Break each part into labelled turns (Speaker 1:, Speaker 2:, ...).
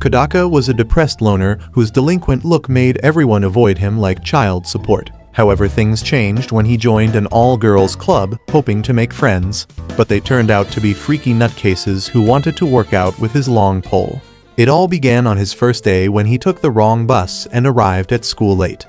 Speaker 1: Kodaka was a depressed loner whose delinquent look made everyone avoid him like child support. However, things changed when he joined an all-girls club, hoping to make friends, but they turned out to be freaky nutcases who wanted to work out with his long pole. It all began on his first day when he took the wrong bus and arrived at school late.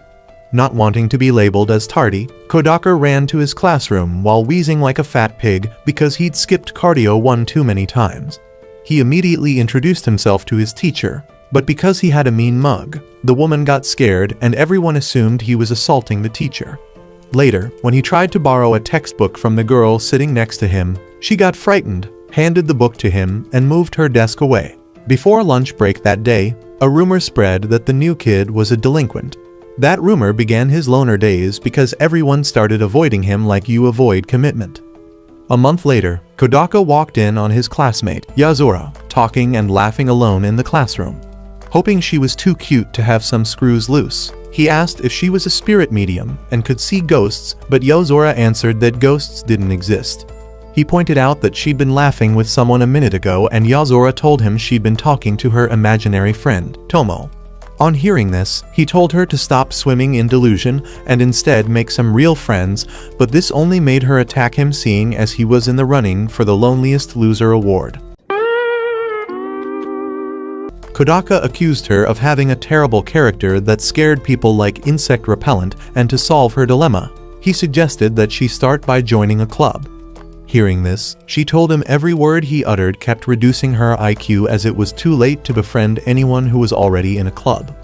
Speaker 1: Not wanting to be labeled as tardy, Kodaka ran to his classroom while wheezing like a fat pig because he'd skipped cardio one too many times. He immediately introduced himself to his teacher, but because he had a mean mug, the woman got scared and everyone assumed he was assaulting the teacher. Later, when he tried to borrow a textbook from the girl sitting next to him, she got frightened, handed the book to him, and moved her desk away. Before lunch break that day, a rumor spread that the new kid was a delinquent. That rumor began his loner days because everyone started avoiding him like you avoid commitment. A month later, Kodaka walked in on his classmate, Yozora, talking and laughing alone in the classroom. Hoping she was too cute to have some screws loose, he asked if she was a spirit medium and could see ghosts, but Yozora answered that ghosts didn't exist. He pointed out that she'd been laughing with someone a minute ago, and Yozora told him she'd been talking to her imaginary friend, Tomo. On hearing this, he told her to stop swimming in delusion and instead make some real friends, but this only made her attack him, seeing as he was in the running for the Loneliest Loser award. Kodaka accused her of having a terrible character that scared people like insect repellent, and to solve her dilemma, he suggested that she start by joining a club. Hearing this, she told him every word he uttered kept reducing her IQ as it was too late to befriend anyone who was already in a club.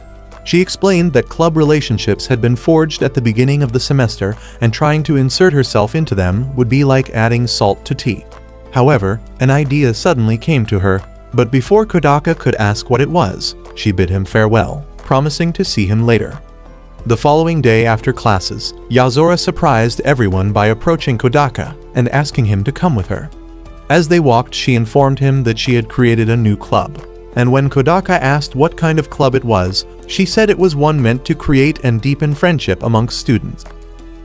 Speaker 1: She explained that club relationships had been forged at the beginning of the semester, and trying to insert herself into them would be like adding salt to tea. However, an idea suddenly came to her, but before Kodaka could ask what it was, she bid him farewell, promising to see him later. The following day after classes, Yozora surprised everyone by approaching Kodaka and asking him to come with her. As they walked, she informed him that she had created a new club, and when Kodaka asked what kind of club it was, she said it was one meant to create and deepen friendship amongst students.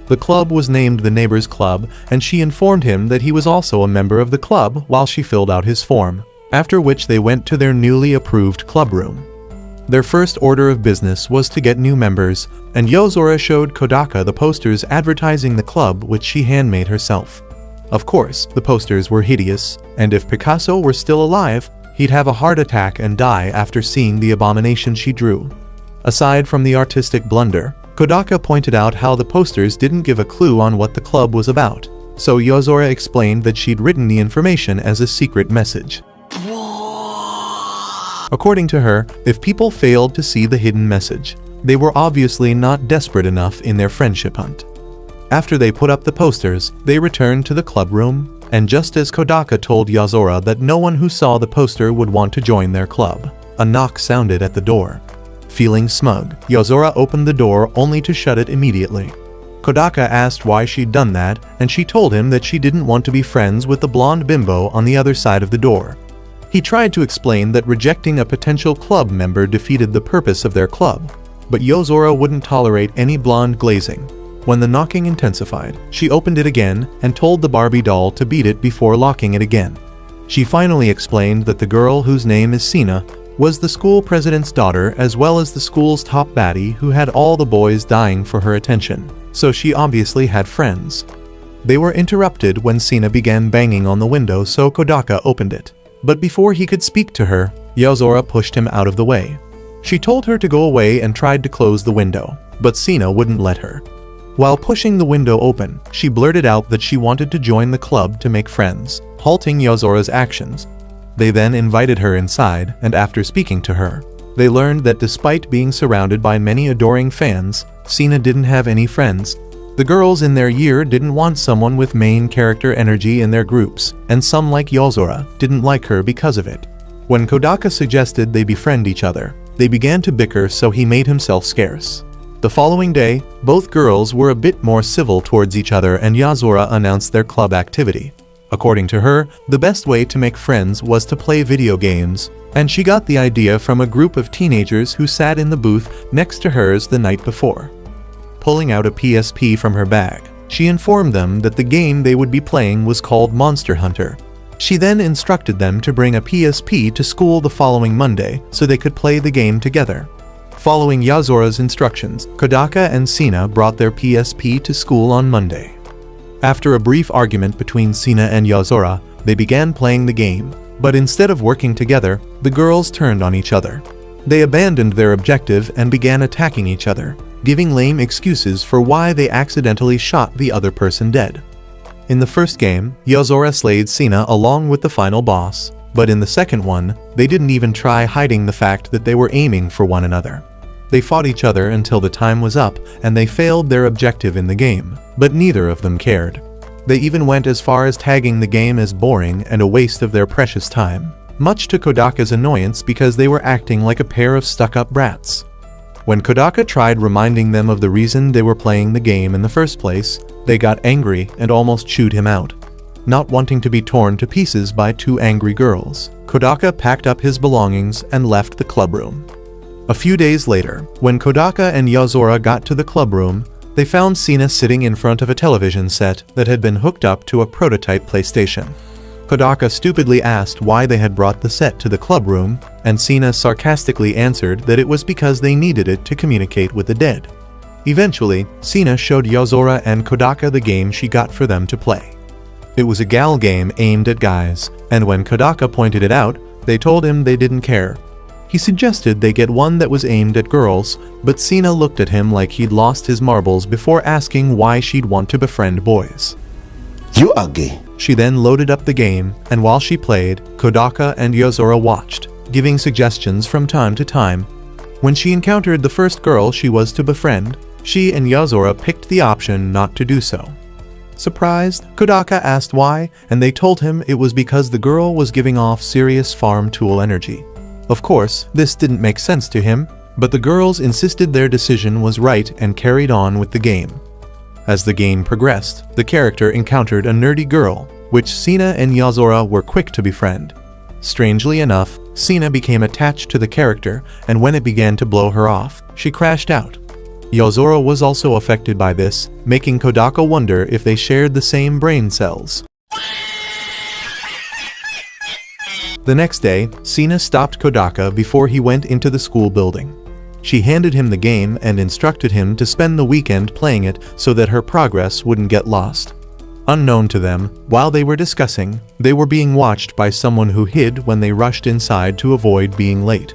Speaker 1: The club was named the Neighbors Club, and she informed him that he was also a member of the club while she filled out his form, after which they went to their newly approved club room. Their first order of business was to get new members, and Yozora showed Kodaka the posters advertising the club, which she handmade herself. Of course, the posters were hideous, and if Picasso were still alive, he'd have a heart attack and die after seeing the abomination she drew. Aside from the artistic blunder, Kodaka pointed out how the posters didn't give a clue on what the club was about, so Yozora explained that she'd written the information as a secret message. According to her, if people failed to see the hidden message, they were obviously not desperate enough in their friendship hunt. After they put up the posters, they returned to the club room, and just as Kodaka told Yozora that no one who saw the poster would want to join their club, a knock sounded at the door. Feeling smug, Yozora opened the door only to shut it immediately. Kodaka asked why she'd done that, and she told him that she didn't want to be friends with the blonde bimbo on the other side of the door. He tried to explain that rejecting a potential club member defeated the purpose of their club, but Yozora wouldn't tolerate any blonde glazing. When the knocking intensified, she opened it again and told the Barbie doll to beat it before locking it again. She finally explained that the girl, whose name is Sina, was the school president's daughter as well as the school's top baddie who had all the boys dying for her attention, so she obviously had friends. They were interrupted when Sina began banging on the window, so Kodaka opened it. But before he could speak to her, Yozora pushed him out of the way. She told her to go away and tried to close the window, but Sina wouldn't let her. While pushing the window open, she blurted out that she wanted to join the club to make friends, halting Yozora's actions. They then invited her inside, and after speaking to her, they learned that despite being surrounded by many adoring fans, Sina didn't have any friends. The girls in their year didn't want someone with main character energy in their groups, and some like Yozora didn't like her because of it. When Kodaka suggested they befriend each other, they began to bicker, so he made himself scarce. The following day, both girls were a bit more civil towards each other, and Yozora announced their club activity. According to her, the best way to make friends was to play video games, and she got the idea from a group of teenagers who sat in the booth next to hers the night before. Pulling out a PSP from her bag, she informed them that the game they would be playing was called Monster Hunter. She then instructed them to bring a PSP to school the following Monday so they could play the game together. Following Yazora's instructions, Kodaka and Sina brought their PSP to school on Monday. After a brief argument between Sina and Yazora, they began playing the game, but instead of working together, the girls turned on each other. They abandoned their objective and began attacking each other, giving lame excuses for why they accidentally shot the other person dead. In the first game, Yazora slayed Sina along with the final boss, but in the second one, they didn't even try hiding the fact that they were aiming for one another. They fought each other until the time was up and they failed their objective in the game, but neither of them cared. They even went as far as tagging the game as boring and a waste of their precious time, much to Kodaka's annoyance because they were acting like a pair of stuck-up brats. When Kodaka tried reminding them of the reason they were playing the game in the first place, they got angry and almost chewed him out. Not wanting to be torn to pieces by two angry girls, Kodaka packed up his belongings and left the clubroom. A few days later, when Kodaka and Yazora got to the clubroom, they found Sina sitting in front of a television set that had been hooked up to a prototype PlayStation. Kodaka stupidly asked why they had brought the set to the clubroom, and Sina sarcastically answered that it was because they needed it to communicate with the dead. Eventually, Sina showed Yazora and Kodaka the game she got for them to play. It was a gal game aimed at guys, and when Kodaka pointed it out, they told him they didn't care. He suggested they get one that was aimed at girls, but Sina looked at him like he'd lost his marbles before asking why she'd want to befriend boys.
Speaker 2: You are gay.
Speaker 1: She then loaded up the game, and while she played, Kodaka and Yazora watched, giving suggestions from time to time. When she encountered the first girl she was to befriend, she and Yazora picked the option not to do so. Surprised, Kodaka asked why, and they told him it was because the girl was giving off serious farm tool energy. Of course, this didn't make sense to him, but the girls insisted their decision was right and carried on with the game. As the game progressed, the character encountered a nerdy girl, which Sina and Yazora were quick to befriend. Strangely enough, Sina became attached to the character, and when it began to blow her off, she crashed out. Yazora was also affected by this, making Kodaka wonder if they shared the same brain cells. The next day, Sina stopped Kodaka before he went into the school building. She handed him the game and instructed him to spend the weekend playing it so that her progress wouldn't get lost. Unknown to them, while they were discussing, they were being watched by someone who hid when they rushed inside to avoid being late.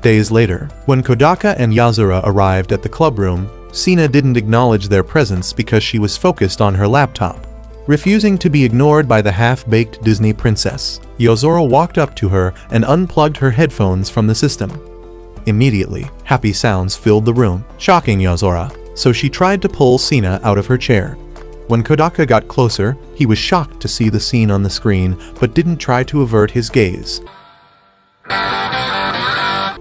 Speaker 1: Days later, when Kodaka and Yazora arrived at the clubroom, Sina didn't acknowledge their presence because she was focused on her laptop. Refusing to be ignored by the half-baked Disney princess, Yazora walked up to her and unplugged her headphones from the system. Immediately, happy sounds filled the room, shocking Yazora, so she tried to pull Sina out of her chair. When Kodaka got closer, he was shocked to see the scene on the screen, but didn't try to avert his gaze.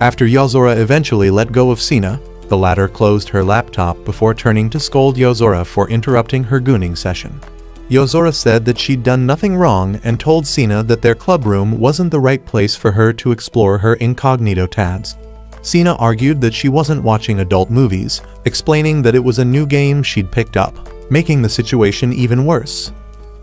Speaker 1: After Yazora eventually let go of Sina, the latter closed her laptop before turning to scold Yazora for interrupting her gooning session. Yazora said that she'd done nothing wrong and told Sina that their clubroom wasn't the right place for her to explore her incognito tabs. Sina argued that she wasn't watching adult movies, explaining that it was a new game she'd picked up, making the situation even worse.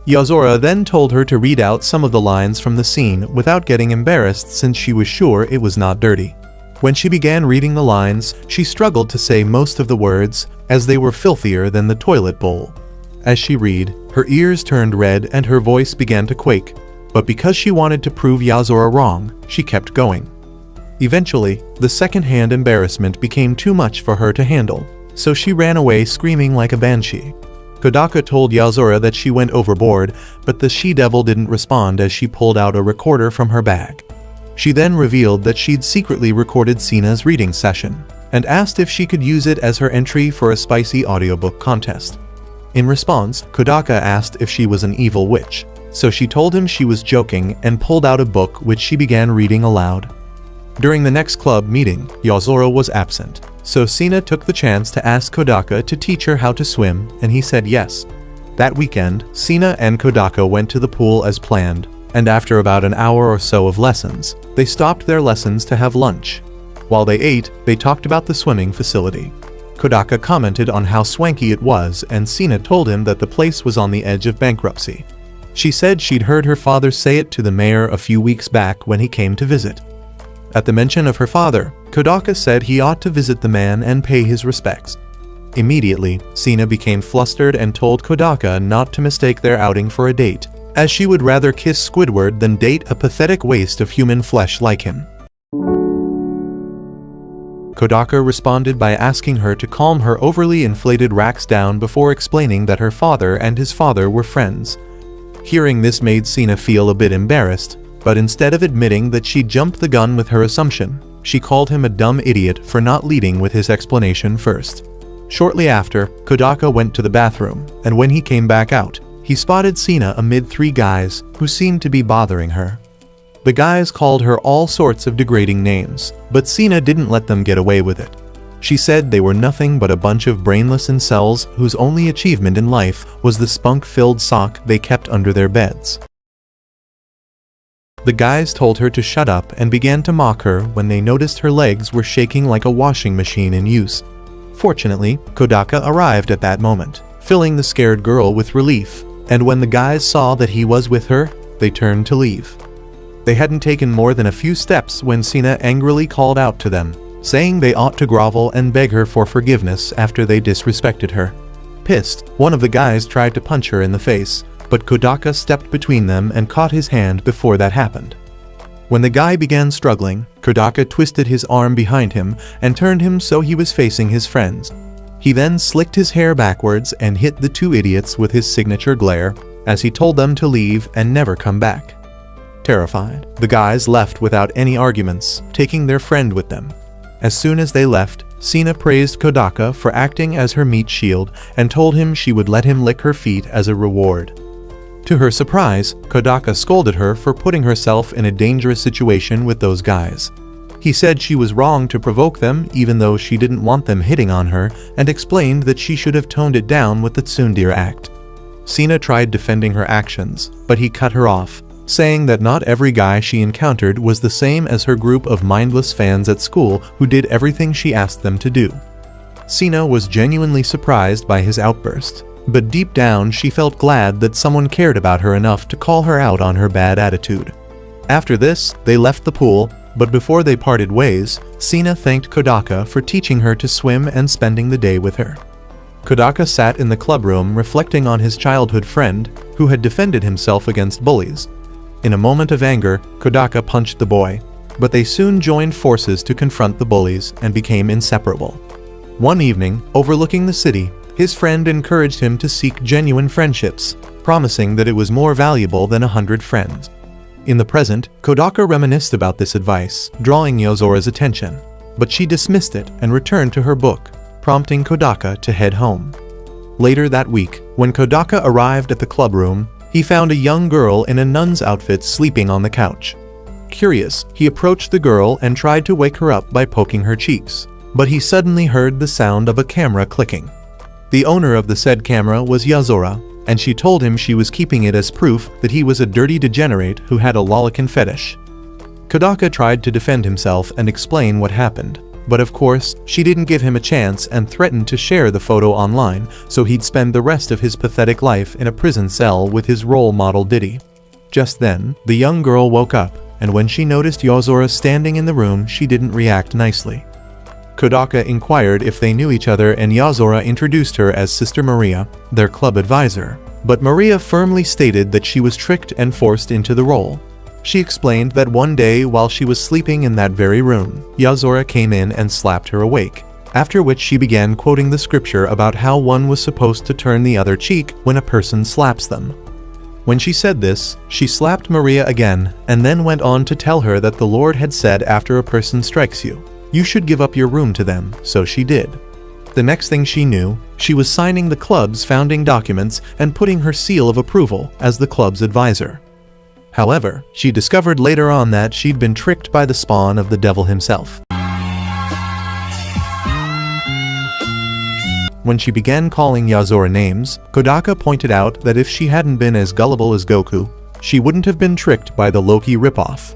Speaker 1: Yazora then told her to read out some of the lines from the scene without getting embarrassed since she was sure it was not dirty. When she began reading the lines, she struggled to say most of the words, as they were filthier than the toilet bowl. As she read, her ears turned red and her voice began to quake, but because she wanted to prove Yazora wrong, she kept going. Eventually, the second-hand embarrassment became too much for her to handle, so she ran away screaming like a banshee. Kodaka told Yazora that she went overboard, but the she-devil didn't respond as she pulled out a recorder from her bag. She then revealed that she'd secretly recorded Sina's reading session, and asked if she could use it as her entry for a spicy audiobook contest. In response, Kodaka asked if she was an evil witch, so she told him she was joking and pulled out a book which she began reading aloud. During the next club meeting, Yazora was absent, so Sina took the chance to ask Kodaka to teach her how to swim, and he said yes. That weekend, Sina and Kodaka went to the pool as planned, and after about an hour or so of lessons, they stopped their lessons to have lunch. While they ate, they talked about the swimming facility. Kodaka commented on how swanky it was, and Sina told him that the place was on the edge of bankruptcy. She said she'd heard her father say it to the mayor a few weeks back when he came to visit. At the mention of her father, Kodaka said he ought to visit the man and pay his respects. Immediately, Sina became flustered and told Kodaka not to mistake their outing for a date, as she would rather kiss Squidward than date a pathetic waste of human flesh like him. Kodaka responded by asking her to calm her overly inflated racks down before explaining that her father and his father were friends. Hearing this made Sina feel a bit embarrassed, but instead of admitting that she jumped the gun with her assumption, she called him a dumb idiot for not leading with his explanation first. Shortly after, Kodaka went to the bathroom, and when he came back out, he spotted Sina amid 3 guys who seemed to be bothering her. The guys called her all sorts of degrading names, but Sina didn't let them get away with it. She said they were nothing but a bunch of brainless incels whose only achievement in life was the spunk-filled sock they kept under their beds. The guys told her to shut up and began to mock her when they noticed her legs were shaking like a washing machine in use. Fortunately, Kodaka arrived at that moment, filling the scared girl with relief, and when the guys saw that he was with her, they turned to leave. They hadn't taken more than a few steps when Sina angrily called out to them, saying they ought to grovel and beg her for forgiveness after they disrespected her. Pissed, one of the guys tried to punch her in the face, but Kodaka stepped between them and caught his hand before that happened. When the guy began struggling, Kodaka twisted his arm behind him and turned him so he was facing his friends. He then slicked his hair backwards and hit the 2 idiots with his signature glare, as he told them to leave and never come back. Terrified, the guys left without any arguments, taking their friend with them. As soon as they left, Sina praised Kodaka for acting as her meat shield and told him she would let him lick her feet as a reward. To her surprise, Kodaka scolded her for putting herself in a dangerous situation with those guys. He said she was wrong to provoke them even though she didn't want them hitting on her, and explained that she should have toned it down with the tsundere act. Sina tried defending her actions, but he cut her off, saying that not every guy she encountered was the same as her group of mindless fans at school who did everything she asked them to do. Sina was genuinely surprised by his outburst, but deep down she felt glad that someone cared about her enough to call her out on her bad attitude. After this, they left the pool, but before they parted ways, Sina thanked Kodaka for teaching her to swim and spending the day with her. Kodaka sat in the clubroom reflecting on his childhood friend, who had defended himself against bullies. In a moment of anger, Kodaka punched the boy, but they soon joined forces to confront the bullies and became inseparable. One evening, overlooking the city, his friend encouraged him to seek genuine friendships, promising that it was more valuable than 100 friends. In the present, Kodaka reminisced about this advice, drawing Yozora's attention, but she dismissed it and returned to her book, prompting Kodaka to head home. Later that week, when Kodaka arrived at the clubroom, he found a young girl in a nun's outfit sleeping on the couch. Curious, he approached the girl and tried to wake her up by poking her cheeks, but he suddenly heard the sound of a camera clicking. The owner of the said camera was Yozora, and she told him she was keeping it as proof that he was a dirty degenerate who had a lolicon fetish. Kodaka tried to defend himself and explain what happened, but of course, she didn't give him a chance and threatened to share the photo online so he'd spend the rest of his pathetic life in a prison cell with his role model Diddy. Just then, the young girl woke up, and when she noticed Yozora standing in the room, she didn't react nicely. Kodaka inquired if they knew each other, and Yozora introduced her as Sister Maria, their club advisor, but Maria firmly stated that she was tricked and forced into the role. She explained that one day while she was sleeping in that very room, Yozora came in and slapped her awake, after which she began quoting the scripture about how one was supposed to turn the other cheek when a person slaps them. When she said this, she slapped Maria again and then went on to tell her that the Lord had said after a person strikes you, you should give up your room to them, so she did. The next thing she knew, she was signing the club's founding documents and putting her seal of approval as the club's advisor. However, she discovered later on that she'd been tricked by the spawn of the devil himself. When she began calling Yozora names, Kodaka pointed out that if she hadn't been as gullible as Goku, she wouldn't have been tricked by the Loki ripoff.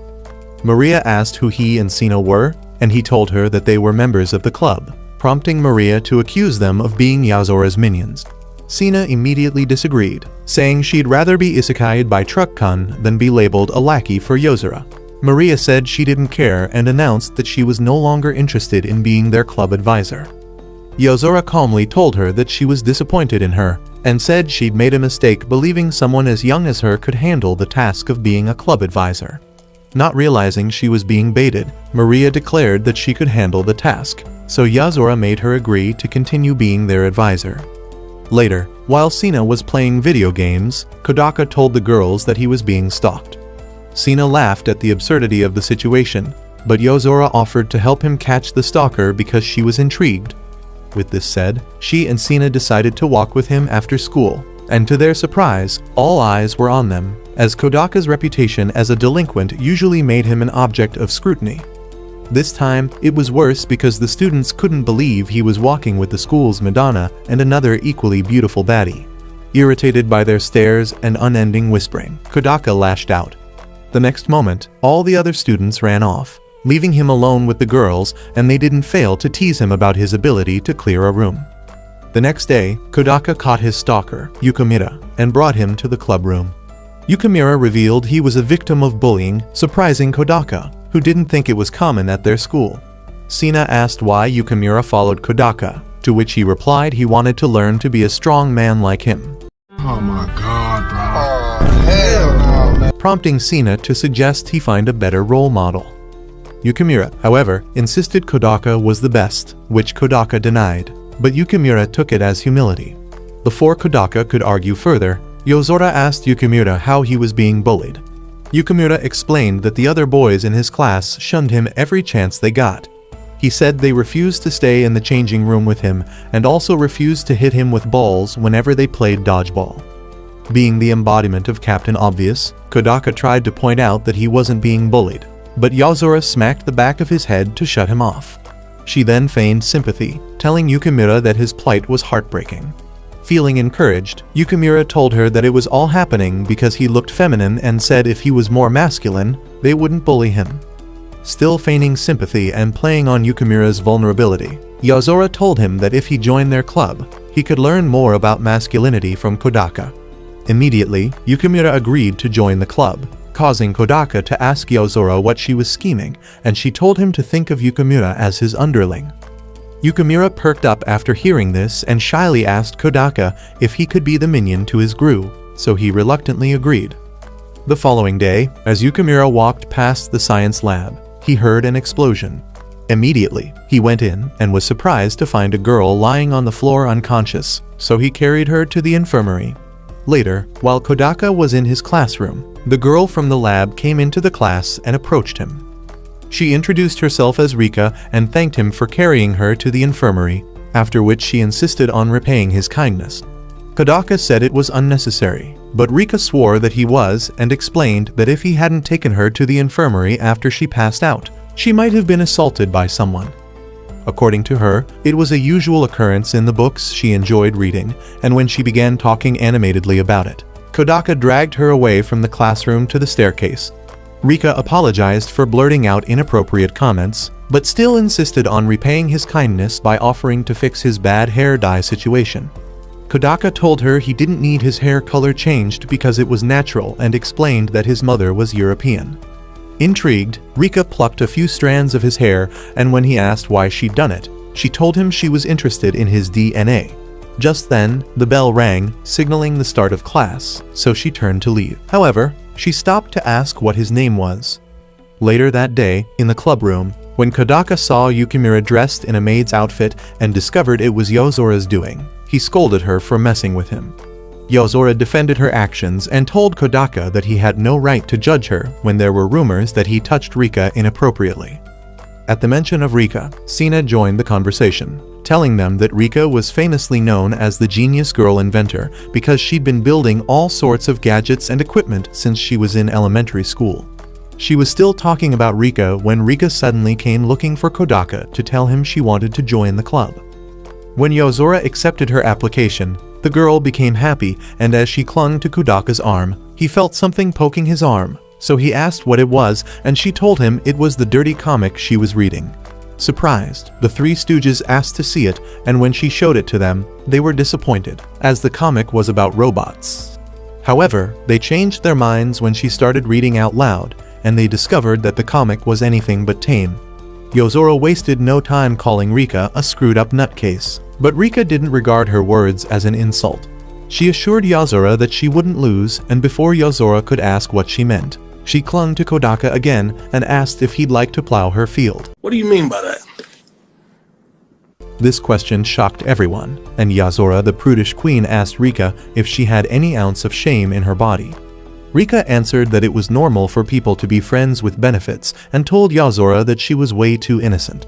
Speaker 1: Maria asked who he and Sina were, and he told her that they were members of the club, prompting Maria to accuse them of being Yozora's minions. Sina immediately disagreed, saying she'd rather be isekai'd by Truck-kun than be labeled a lackey for Yozora. Maria said she didn't care and announced that she was no longer interested in being their club advisor. Yozora calmly told her that she was disappointed in her, and said she'd made a mistake believing someone as young as her could handle the task of being a club advisor. Not realizing she was being baited, Maria declared that she could handle the task, so Yozora made her agree to continue being their advisor. Later, while Sina was playing video games, Kodaka told the girls that he was being stalked. Sina laughed at the absurdity of the situation, but Yozora offered to help him catch the stalker because she was intrigued. With this said, she and Sina decided to walk with him after school, and to their surprise, all eyes were on them, as Kodaka's reputation as a delinquent usually made him an object of scrutiny. This time, it was worse because the students couldn't believe he was walking with the school's Madonna and another equally beautiful baddie. Irritated by their stares and unending whispering, Kodaka lashed out. The next moment, all the other students ran off, leaving him alone with the girls, and they didn't fail to tease him about his ability to clear a room. The next day, Kodaka caught his stalker, Yukimura, and brought him to the club room. Yukimura revealed he was a victim of bullying, surprising Kodaka, who didn't think it was common at their school. Sina asked why Yukimura followed Kodaka, to which he replied he wanted to learn to be a strong man like him.
Speaker 2: Oh my god, bro. Oh, hell no, man.
Speaker 1: Prompting Sina to suggest he find a better role model. Yukimura, however, insisted Kodaka was the best, which Kodaka denied, but Yukimura took it as humility. Before Kodaka could argue further, Yozora asked Yukimura how he was being bullied. Yukimura explained that the other boys in his class shunned him every chance they got. He said they refused to stay in the changing room with him and also refused to hit him with balls whenever they played dodgeball. Being the embodiment of Captain Obvious, Kodaka tried to point out that he wasn't being bullied, but Yozora smacked the back of his head to shut him off. She then feigned sympathy, telling Yukimura that his plight was heartbreaking. Feeling encouraged, Yukimura told her that it was all happening because he looked feminine and said if he was more masculine, they wouldn't bully him. Still feigning sympathy and playing on Yukimura's vulnerability, Yozora told him that if he joined their club, he could learn more about masculinity from Kodaka. Immediately, Yukimura agreed to join the club, causing Kodaka to ask Yozora what she was scheming, and she told him to think of Yukimura as his underling. Yukimura perked up after hearing this and shyly asked Kodaka if he could be the minion to his Gru, so he reluctantly agreed. The following day, as Yukimura walked past the science lab, he heard an explosion. Immediately, he went in and was surprised to find a girl lying on the floor unconscious, so he carried her to the infirmary. Later, while Kodaka was in his classroom, the girl from the lab came into the class and approached him. She introduced herself as Rika and thanked him for carrying her to the infirmary, after which she insisted on repaying his kindness. Kodaka said it was unnecessary, but Rika swore that he was and explained that if he hadn't taken her to the infirmary after she passed out, she might have been assaulted by someone. According to her, it was a usual occurrence in the books she enjoyed reading, and when she began talking animatedly about it, Kodaka dragged her away from the classroom to the staircase. Rika apologized for blurting out inappropriate comments, but still insisted on repaying his kindness by offering to fix his bad hair dye situation. Kodaka told her he didn't need his hair color changed because it was natural and explained that his mother was European. Intrigued, Rika plucked a few strands of his hair, and when he asked why she'd done it, she told him she was interested in his DNA. Just then, the bell rang, signaling the start of class, so she turned to leave. However, she stopped to ask what his name was. Later that day, in the club room, when Kodaka saw Yukimura dressed in a maid's outfit and discovered it was Yozora's doing, he scolded her for messing with him. Yozora defended her actions and told Kodaka that he had no right to judge her when there were rumors that he touched Rika inappropriately. At the mention of Rika, Sina joined the conversation, telling them that Rika was famously known as the genius girl inventor because she'd been building all sorts of gadgets and equipment since she was in elementary school. She was still talking about Rika when Rika suddenly came looking for Kodaka to tell him she wanted to join the club. When Yozora accepted her application, the girl became happy, and as she clung to Kodaka's arm, he felt something poking his arm, so he asked what it was, and she told him it was the dirty comic she was reading. Surprised, the Three Stooges asked to see it, and when she showed it to them, they were disappointed, as the comic was about robots. However, they changed their minds when she started reading out loud, and they discovered that the comic was anything but tame. Yozora wasted no time calling Rika a screwed-up nutcase, but Rika didn't regard her words as an insult. She assured Yozora that she wouldn't lose, and before Yozora could ask what she meant, she clung to Kodaka again and asked if he'd like to plow her field.
Speaker 2: What do you mean by that?
Speaker 1: This question shocked everyone, and Yozora, the prudish queen, asked Rika if she had any ounce of shame in her body. Rika answered that it was normal for people to be friends with benefits and told Yozora that she was way too innocent.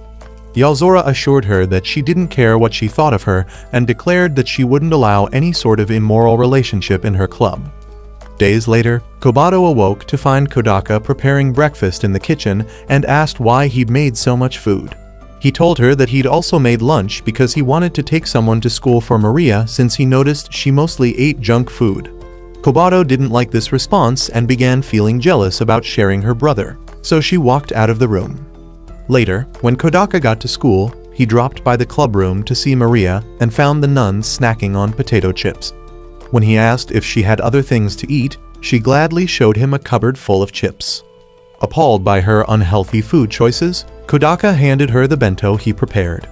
Speaker 1: Yozora assured her that she didn't care what she thought of her and declared that she wouldn't allow any sort of immoral relationship in her club. Days later, Kobato awoke to find Kodaka preparing breakfast in the kitchen and asked why he'd made so much food. He told her that he'd also made lunch because he wanted to take someone to school for Maria since he noticed she mostly ate junk food. Kobato didn't like this response and began feeling jealous about sharing her brother, so she walked out of the room. Later, when Kodaka got to school, he dropped by the club room to see Maria and found the nuns snacking on potato chips. When he asked if she had other things to eat, she gladly showed him a cupboard full of chips. Appalled by her unhealthy food choices, Kodaka handed her the bento he prepared.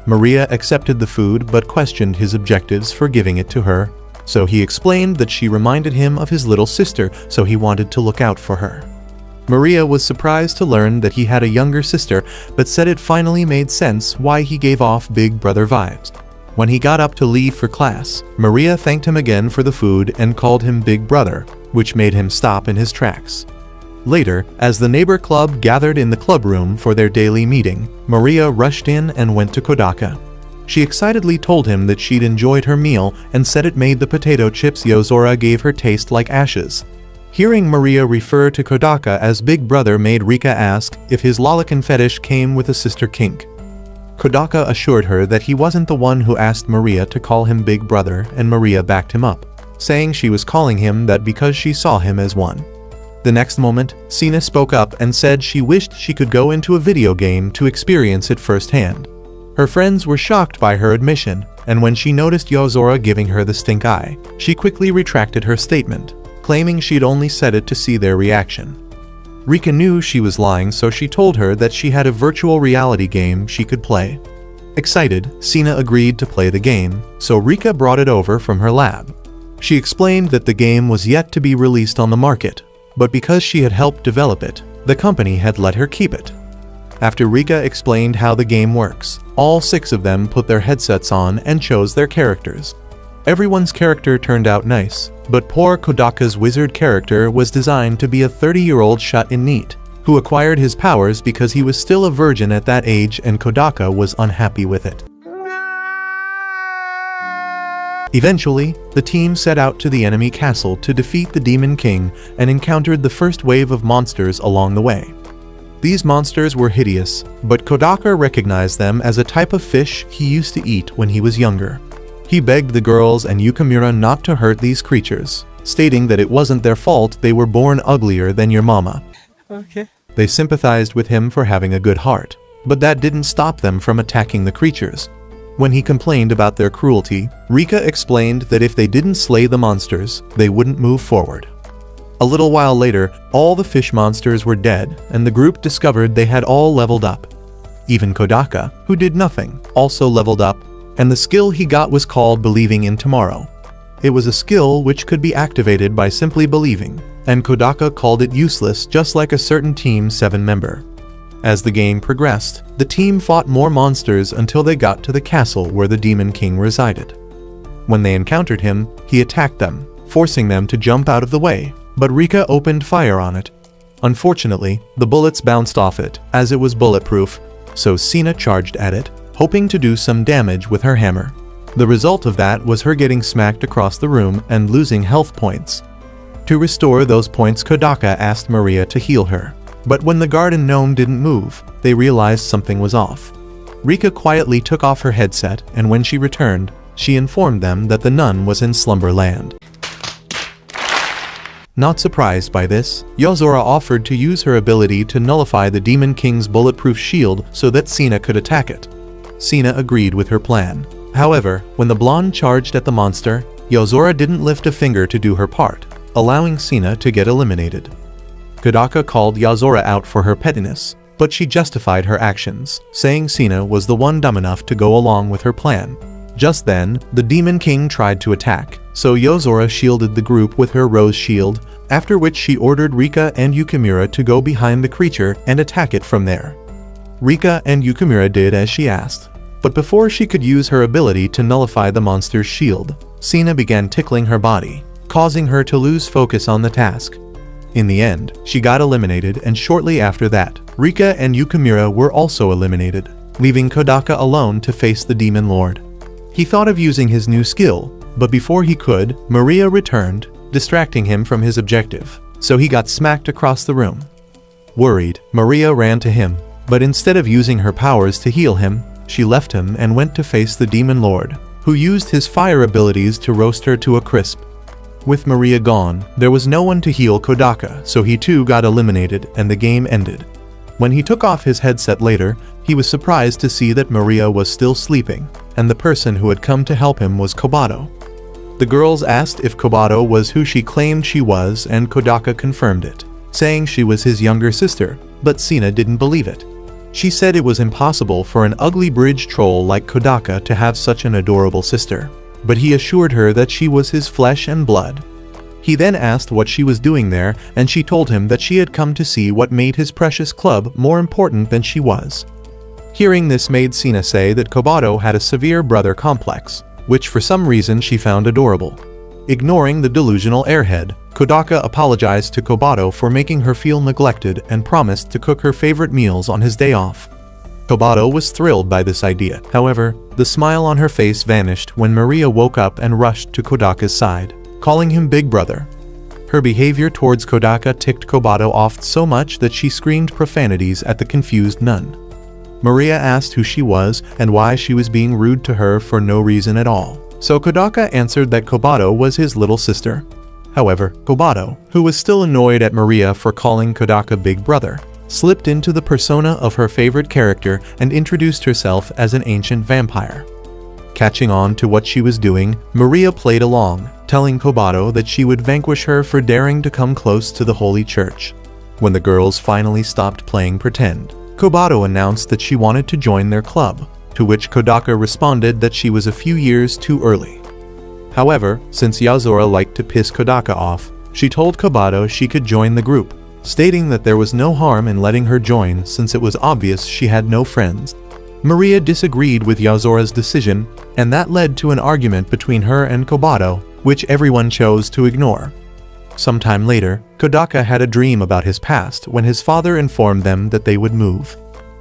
Speaker 1: Maria accepted the food but questioned his objectives for giving it to her, so he explained that she reminded him of his little sister, so he wanted to look out for her. Maria was surprised to learn that he had a younger sister, but said it finally made sense why he gave off Big Brother vibes. When he got up to leave for class, Maria thanked him again for the food and called him Big Brother, which made him stop in his tracks. Later, as the neighbor club gathered in the club room for their daily meeting, Maria rushed in and went to Kodaka. She excitedly told him that she'd enjoyed her meal and said it made the potato chips Yozora gave her taste like ashes. Hearing Maria refer to Kodaka as Big Brother made Rika ask if his lolicon fetish came with a sister kink. Kodaka assured her that he wasn't the one who asked Maria to call him Big Brother, and Maria backed him up, saying she was calling him that because she saw him as one. The next moment, Sina spoke up and said she wished she could go into a video game to experience it firsthand. Her friends were shocked by her admission, and when she noticed Yozora giving her the stink eye, she quickly retracted her statement, claiming she'd only said it to see their reaction. Rika knew she was lying, so she told her that she had a virtual reality game she could play. Excited, Sina agreed to play the game, so Rika brought it over from her lab. She explained that the game was yet to be released on the market, but because she had helped develop it, the company had let her keep it. After Rika explained how the game works, all 6 of them put their headsets on and chose their characters. Everyone's character turned out nice, but poor Kodaka's wizard character was designed to be a 30-year-old shut-in-neat, who acquired his powers because he was still a virgin at that age, and Kodaka was unhappy with it. Eventually, the team set out to the enemy castle to defeat the Demon King and encountered the first wave of monsters along the way. These monsters were hideous, but Kodaka recognized them as a type of fish he used to eat when he was younger. He begged the girls and Yukimura not to hurt these creatures, stating that it wasn't their fault they were born uglier than your mama.
Speaker 3: Okay.
Speaker 1: They sympathized with him for having a good heart, but that didn't stop them from attacking the creatures. When he complained about their cruelty, Rika explained that if they didn't slay the monsters, they wouldn't move forward. A little while later, all the fish monsters were dead, and the group discovered they had all leveled up. Even Kodaka, who did nothing, also leveled up, and the skill he got was called Believing in Tomorrow. It was a skill which could be activated by simply believing, and Kodaka called it useless, just like a certain Team 7 member. As the game progressed, the team fought more monsters until they got to the castle where the Demon King resided. When they encountered him, he attacked them, forcing them to jump out of the way, but Rika opened fire on it. Unfortunately, the bullets bounced off it, as it was bulletproof, so Sina charged at it, hoping to do some damage with her hammer. The result of that was her getting smacked across the room and losing health points. To restore those points, Kodaka asked Maria to heal her. But when the garden gnome didn't move, they realized something was off. Rika quietly took off her headset, and when she returned, she informed them that the nun was in Slumberland. Not surprised by this, Yozora offered to use her ability to nullify the Demon King's bulletproof shield so that Sina could attack it. Sina agreed with her plan. However, when the blonde charged at the monster, Yozora didn't lift a finger to do her part, allowing Sina to get eliminated. Kodaka called Yozora out for her pettiness, but she justified her actions, saying Sina was the one dumb enough to go along with her plan. Just then, the Demon King tried to attack, so Yozora shielded the group with her rose shield, after which she ordered Rika and Yukimura to go behind the creature and attack it from there. Rika and Yukimura did as she asked, but before she could use her ability to nullify the monster's shield, Sina began tickling her body, causing her to lose focus on the task. In the end, she got eliminated, and shortly after that, Rika and Yukimura were also eliminated, leaving Kodaka alone to face the Demon Lord. He thought of using his new skill, but before he could, Maria returned, distracting him from his objective, so he got smacked across the room. Worried, Maria ran to him, but instead of using her powers to heal him, she left him and went to face the Demon Lord, who used his fire abilities to roast her to a crisp. With Maria gone, there was no one to heal Kodaka, so he too got eliminated and the game ended. When he took off his headset later, he was surprised to see that Maria was still sleeping, and the person who had come to help him was Kobato. The girls asked if Kobato was who she claimed she was, and Kodaka confirmed it, saying she was his younger sister, but Sina didn't believe it. She said it was impossible for an ugly bridge troll like Kodaka to have such an adorable sister, but he assured her that she was his flesh and blood. He then asked what she was doing there, and she told him that she had come to see what made his precious club more important than she was. Hearing this made Sina say that Kobato had a severe brother complex, which for some reason she found adorable. Ignoring the delusional airhead, Kodaka apologized to Kobato for making her feel neglected and promised to cook her favorite meals on his day off. Kobato was thrilled by this idea. However, the smile on her face vanished when Maria woke up and rushed to Kodaka's side, calling him Big Brother. Her behavior towards Kodaka ticked Kobato off so much that she screamed profanities at the confused nun. Maria asked who she was and why she was being rude to her for no reason at all, so Kodaka answered that Kobato was his little sister. However, Kobato, who was still annoyed at Maria for calling Kodaka Big Brother, slipped into the persona of her favorite character and introduced herself as an ancient vampire. Catching on to what she was doing, Maria played along, telling Kobato that she would vanquish her for daring to come close to the Holy Church. When the girls finally stopped playing pretend, Kobato announced that she wanted to join their club, to which Kodaka responded that she was a few years too early. However, since Yozora liked to piss Kodaka off, she told Kobato she could join the group, stating that there was no harm in letting her join since it was obvious she had no friends. Maria disagreed with Yozora's decision, and that led to an argument between her and Kobato, which everyone chose to ignore. Sometime later, Kodaka had a dream about his past when his father informed them that they would move.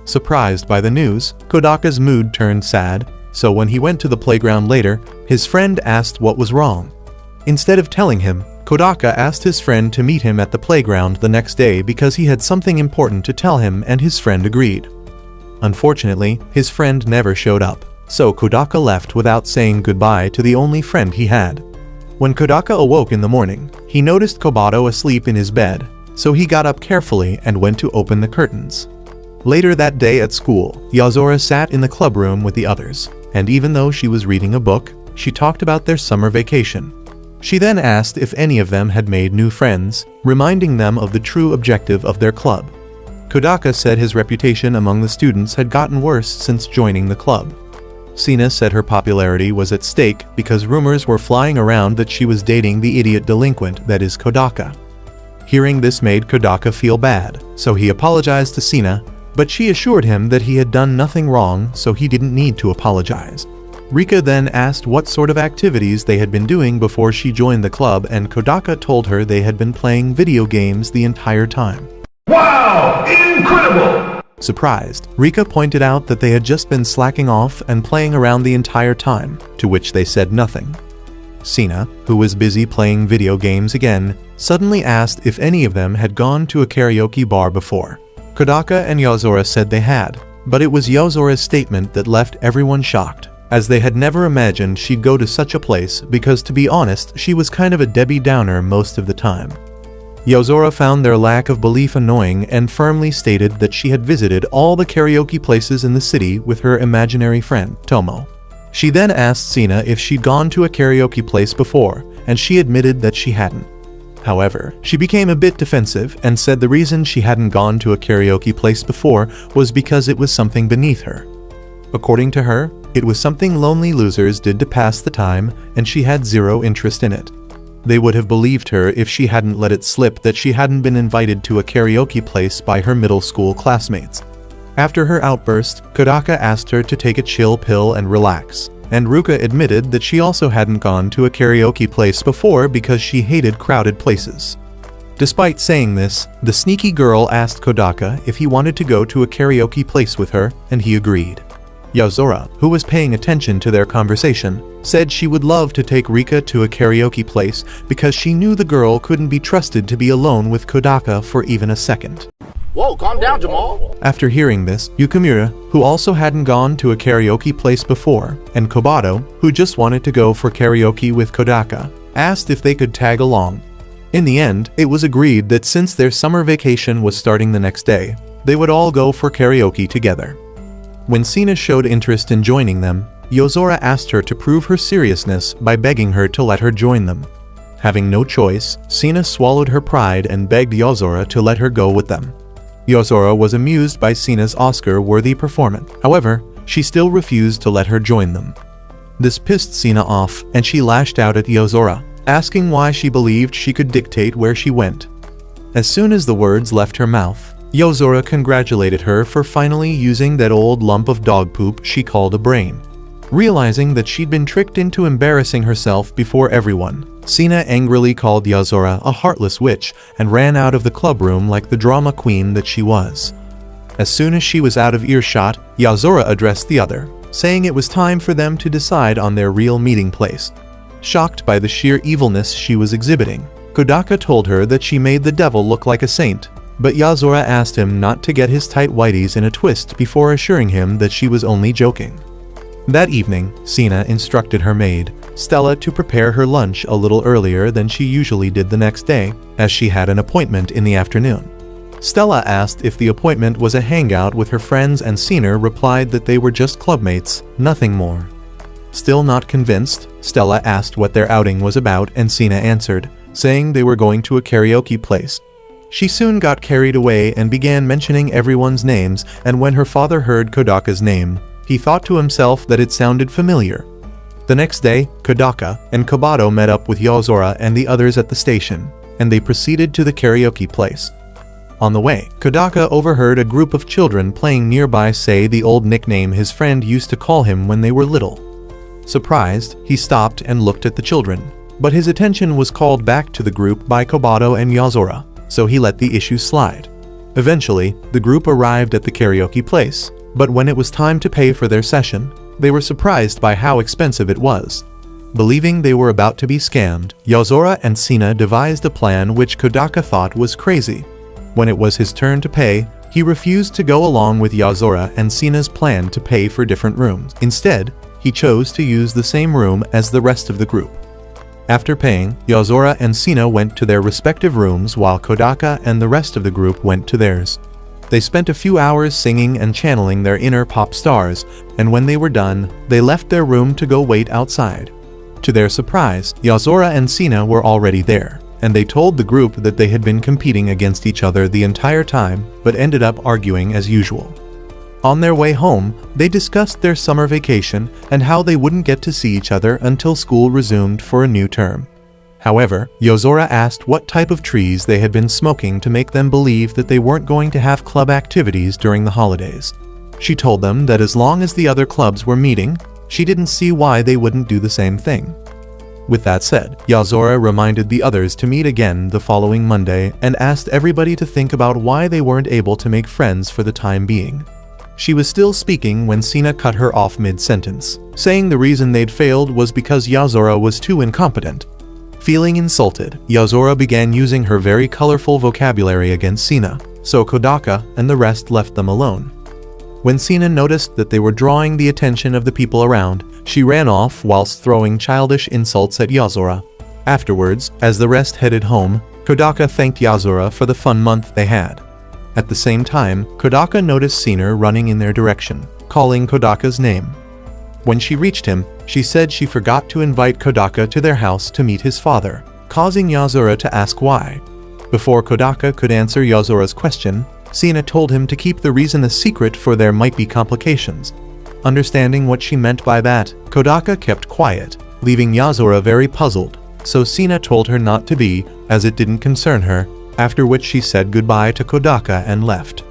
Speaker 1: Surprised by the news, Kodaka's mood turned sad, so when he went to the playground later, his friend asked what was wrong. Instead of telling him, Kodaka asked his friend to meet him at the playground the next day because he had something important to tell him, and his friend agreed. Unfortunately, his friend never showed up, so Kodaka left without saying goodbye to the only friend he had. When Kodaka awoke in the morning, he noticed Kobato asleep in his bed, so he got up carefully and went to open the curtains. Later that day at school, Yozora sat in the club room with the others, and even though she was reading a book, she talked about their summer vacation. She then asked if any of them had made new friends, reminding them of the true objective of their club. Kodaka said his reputation among the students had gotten worse since joining the club. Sina said her popularity was at stake because rumors were flying around that she was dating the idiot delinquent that is Kodaka. Hearing this made Kodaka feel bad, so he apologized to Sina, but she assured him that he had done nothing wrong, so he didn't need to apologize. Rika then asked what sort of activities they had been doing before she joined the club, and Kodaka told her they had been playing video games the entire time.
Speaker 2: Wow! Incredible!
Speaker 1: Surprised, Rika pointed out that they had just been slacking off and playing around the entire time, to which they said nothing. Sina, who was busy playing video games again, suddenly asked if any of them had gone to a karaoke bar before. Kodaka and Yozora said they had, but it was Yozora's statement that left everyone shocked, as they had never imagined she'd go to such a place because, to be honest, she was kind of a Debbie Downer most of the time. Yozora found their lack of belief annoying and firmly stated that she had visited all the karaoke places in the city with her imaginary friend, Tomo. She then asked Sina if she'd gone to a karaoke place before, and she admitted that she hadn't. However, she became a bit defensive and said the reason she hadn't gone to a karaoke place before was because it was something beneath her. According to her, it was something lonely losers did to pass the time, and she had zero interest in it. They would have believed her if she hadn't let it slip that she hadn't been invited to a karaoke place by her middle school classmates. After her outburst, Kodaka asked her to take a chill pill and relax, and Ruka admitted that she also hadn't gone to a karaoke place before because she hated crowded places. Despite saying this, the sneaky girl asked Kodaka if he wanted to go to a karaoke place with her, and he agreed. Yozora, who was paying attention to their conversation, said she would love to take Rika to a karaoke place because she knew the girl couldn't be trusted to be alone with Kodaka for even a second.
Speaker 3: Whoa, calm down, Jamal.
Speaker 1: After hearing this, Yukimura, who also hadn't gone to a karaoke place before, and Kobato, who just wanted to go for karaoke with Kodaka, asked if they could tag along. In the end, it was agreed that since their summer vacation was starting the next day, they would all go for karaoke together. When Sina showed interest in joining them, Yozora asked her to prove her seriousness by begging her to let her join them. Having no choice, Sina swallowed her pride and begged Yozora to let her go with them. Yozora was amused by Sina's Oscar-worthy performance. However, she still refused to let her join them. This pissed Sina off, and she lashed out at Yozora, asking why she believed she could dictate where she went. As soon as the words left her mouth, Yozora congratulated her for finally using that old lump of dog poop she called a brain. Realizing that she'd been tricked into embarrassing herself before everyone, Sina angrily called Yozora a heartless witch and ran out of the club room like the drama queen that she was. As soon as she was out of earshot, Yozora addressed the other, saying it was time for them to decide on their real meeting place. Shocked by the sheer evilness she was exhibiting, Kodaka told her that she made the devil look like a saint, but Yozora asked him not to get his tight whities in a twist before assuring him that she was only joking. That evening, Sina instructed her maid, Stella, to prepare her lunch a little earlier than she usually did the next day, as she had an appointment in the afternoon. Stella asked if the appointment was a hangout with her friends, and Sina replied that they were just clubmates, nothing more. Still not convinced, Stella asked what their outing was about, and Sina answered, saying they were going to a karaoke place. She soon got carried away and began mentioning everyone's names, and when her father heard Kodaka's name, he thought to himself that it sounded familiar. The next day, Kodaka and Kobato met up with Yozora and the others at the station, and they proceeded to the karaoke place. On the way, Kodaka overheard a group of children playing nearby say the old nickname his friend used to call him when they were little. Surprised, he stopped and looked at the children, but his attention was called back to the group by Kobato and Yozora, so he let the issue slide. Eventually, the group arrived at the karaoke place, but when it was time to pay for their session, they were surprised by how expensive it was. Believing they were about to be scammed, Yozora and Sina devised a plan which Kodaka thought was crazy. When it was his turn to pay, he refused to go along with Yozora and Sina's plan to pay for different rooms. Instead, he chose to use the same room as the rest of the group. After paying, Yozora and Sina went to their respective rooms while Kodaka and the rest of the group went to theirs. They spent a few hours singing and channeling their inner pop stars, and when they were done, they left their room to go wait outside. To their surprise, Yozora and Sina were already there, and they told the group that they had been competing against each other the entire time, but ended up arguing as usual. On their way home, they discussed their summer vacation and how they wouldn't get to see each other until school resumed for a new term. However, Yozora asked what type of trees they had been smoking to make them believe that they weren't going to have club activities during the holidays. She told them that as long as the other clubs were meeting, she didn't see why they wouldn't do the same thing. With that said, Yozora reminded the others to meet again the following Monday and asked everybody to think about why they weren't able to make friends for the time being. She was still speaking when Sina cut her off mid-sentence, saying the reason they'd failed was because Yozora was too incompetent. Feeling insulted, Yozora began using her very colorful vocabulary against Sina, so Kodaka and the rest left them alone. When Sina noticed that they were drawing the attention of the people around, she ran off whilst throwing childish insults at Yozora. Afterwards, as the rest headed home, Kodaka thanked Yozora for the fun month they had. At the same time, Kodaka noticed Sina running in their direction, calling Kodaka's name. When she reached him, she said she forgot to invite Kodaka to their house to meet his father, causing Yozora to ask why. Before Kodaka could answer Yozora's question, Sina told him to keep the reason a secret, for there might be complications. Understanding what she meant by that, Kodaka kept quiet, leaving Yozora very puzzled, so Sina told her not to be, as it didn't concern her, after which she said goodbye to Kodaka and left.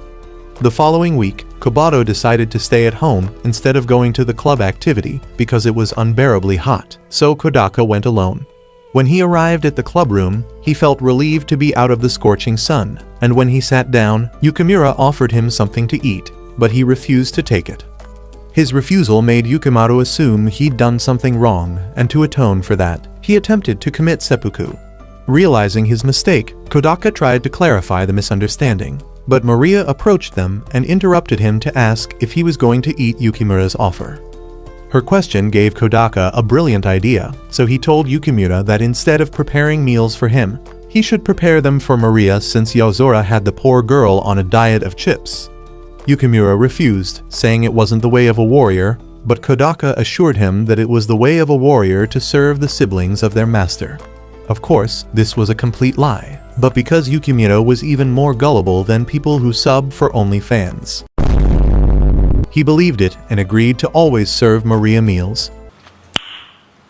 Speaker 1: The following week, Kobato decided to stay at home instead of going to the club activity because it was unbearably hot, so Kodaka went alone. When he arrived at the club room, he felt relieved to be out of the scorching sun, and when he sat down, Yukimura offered him something to eat, but he refused to take it. His refusal made Yukimaru assume he'd done something wrong, and to atone for that, he attempted to commit seppuku. Realizing his mistake, Kodaka tried to clarify the misunderstanding, but Maria approached them and interrupted him to ask if he was going to eat Yukimura's offer. Her question gave Kodaka a brilliant idea, so he told Yukimura that instead of preparing meals for him, he should prepare them for Maria since Yozora had the poor girl on a diet of chips. Yukimura refused, saying it wasn't the way of a warrior, but Kodaka assured him that it was the way of a warrior to serve the siblings of their master. Of course, this was a complete lie, but because Yukimura was even more gullible than people who sub for OnlyFans. He believed it and agreed to always serve Maria meals.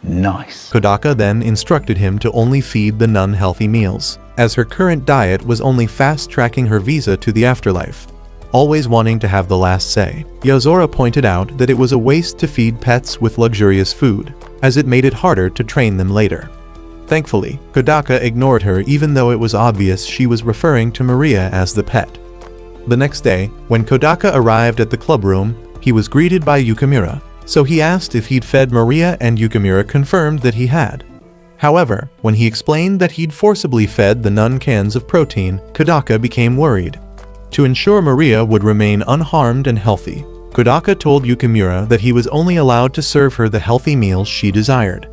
Speaker 2: Nice.
Speaker 1: Kodaka then instructed him to only feed the nun healthy meals, as her current diet was only fast-tracking her visa to the afterlife. Always wanting to have the last say, Yozora pointed out that it was a waste to feed pets with luxurious food, as it made it harder to train them later. Thankfully, Kodaka ignored her even though it was obvious she was referring to Maria as the pet. The next day, when Kodaka arrived at the club room, he was greeted by Yukimura, so he asked if he'd fed Maria, and Yukimura confirmed that he had. However, when he explained that he'd forcibly fed the nun cans of protein, Kodaka became worried. To ensure Maria would remain unharmed and healthy, Kodaka told Yukimura that he was only allowed to serve her the healthy meals she desired.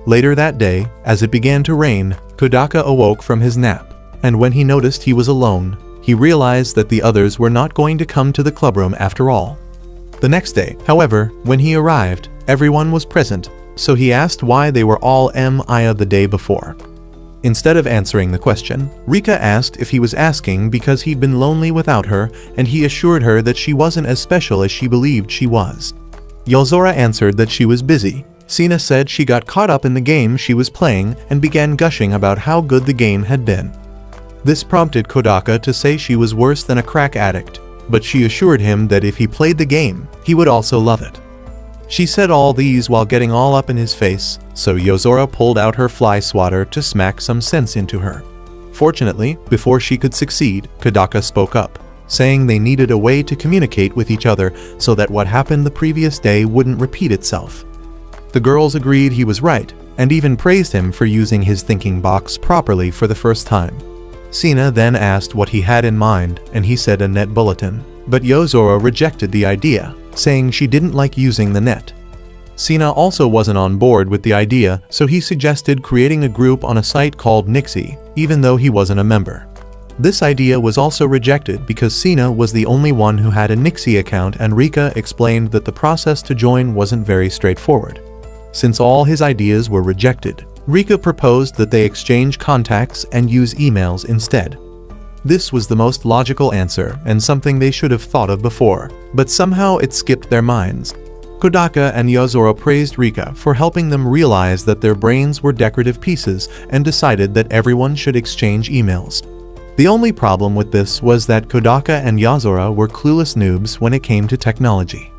Speaker 1: Later that day, as it began to rain, Kodaka awoke from his nap, and when he noticed he was alone, he realized that the others were not going to come to the clubroom after all. The next day, however, when he arrived, everyone was present, so he asked why they were all MIA the day before. Instead of answering the question, Rika asked if he was asking because he'd been lonely without her, and he assured her that she wasn't as special as she believed she was. Yozora answered that she was busy. Sina said she got caught up in the game she was playing and began gushing about how good the game had been. This prompted Kodaka to say she was worse than a crack addict, but she assured him that if he played the game, he would also love it. She said all these while getting all up in his face, so Yozora pulled out her fly swatter to smack some sense into her. Fortunately, before she could succeed, Kodaka spoke up, saying they needed a way to communicate with each other so that what happened the previous day wouldn't repeat itself. The girls agreed he was right, and even praised him for using his thinking box properly for the first time. Sina then asked what he had in mind, and he said a net bulletin, but Yozora rejected the idea, saying she didn't like using the net. Sina also wasn't on board with the idea, so he suggested creating a group on a site called Nixie, even though he wasn't a member. This idea was also rejected because Sina was the only one who had a Nixie account, and Rika explained that the process to join wasn't very straightforward. Since all his ideas were rejected, Rika proposed that they exchange contacts and use emails instead. This was the most logical answer and something they should have thought of before, but somehow it skipped their minds. Kodaka and Yozora praised Rika for helping them realize that their brains were decorative pieces and decided that everyone should exchange emails. The only problem with this was that Kodaka and Yozora were clueless noobs when it came to technology.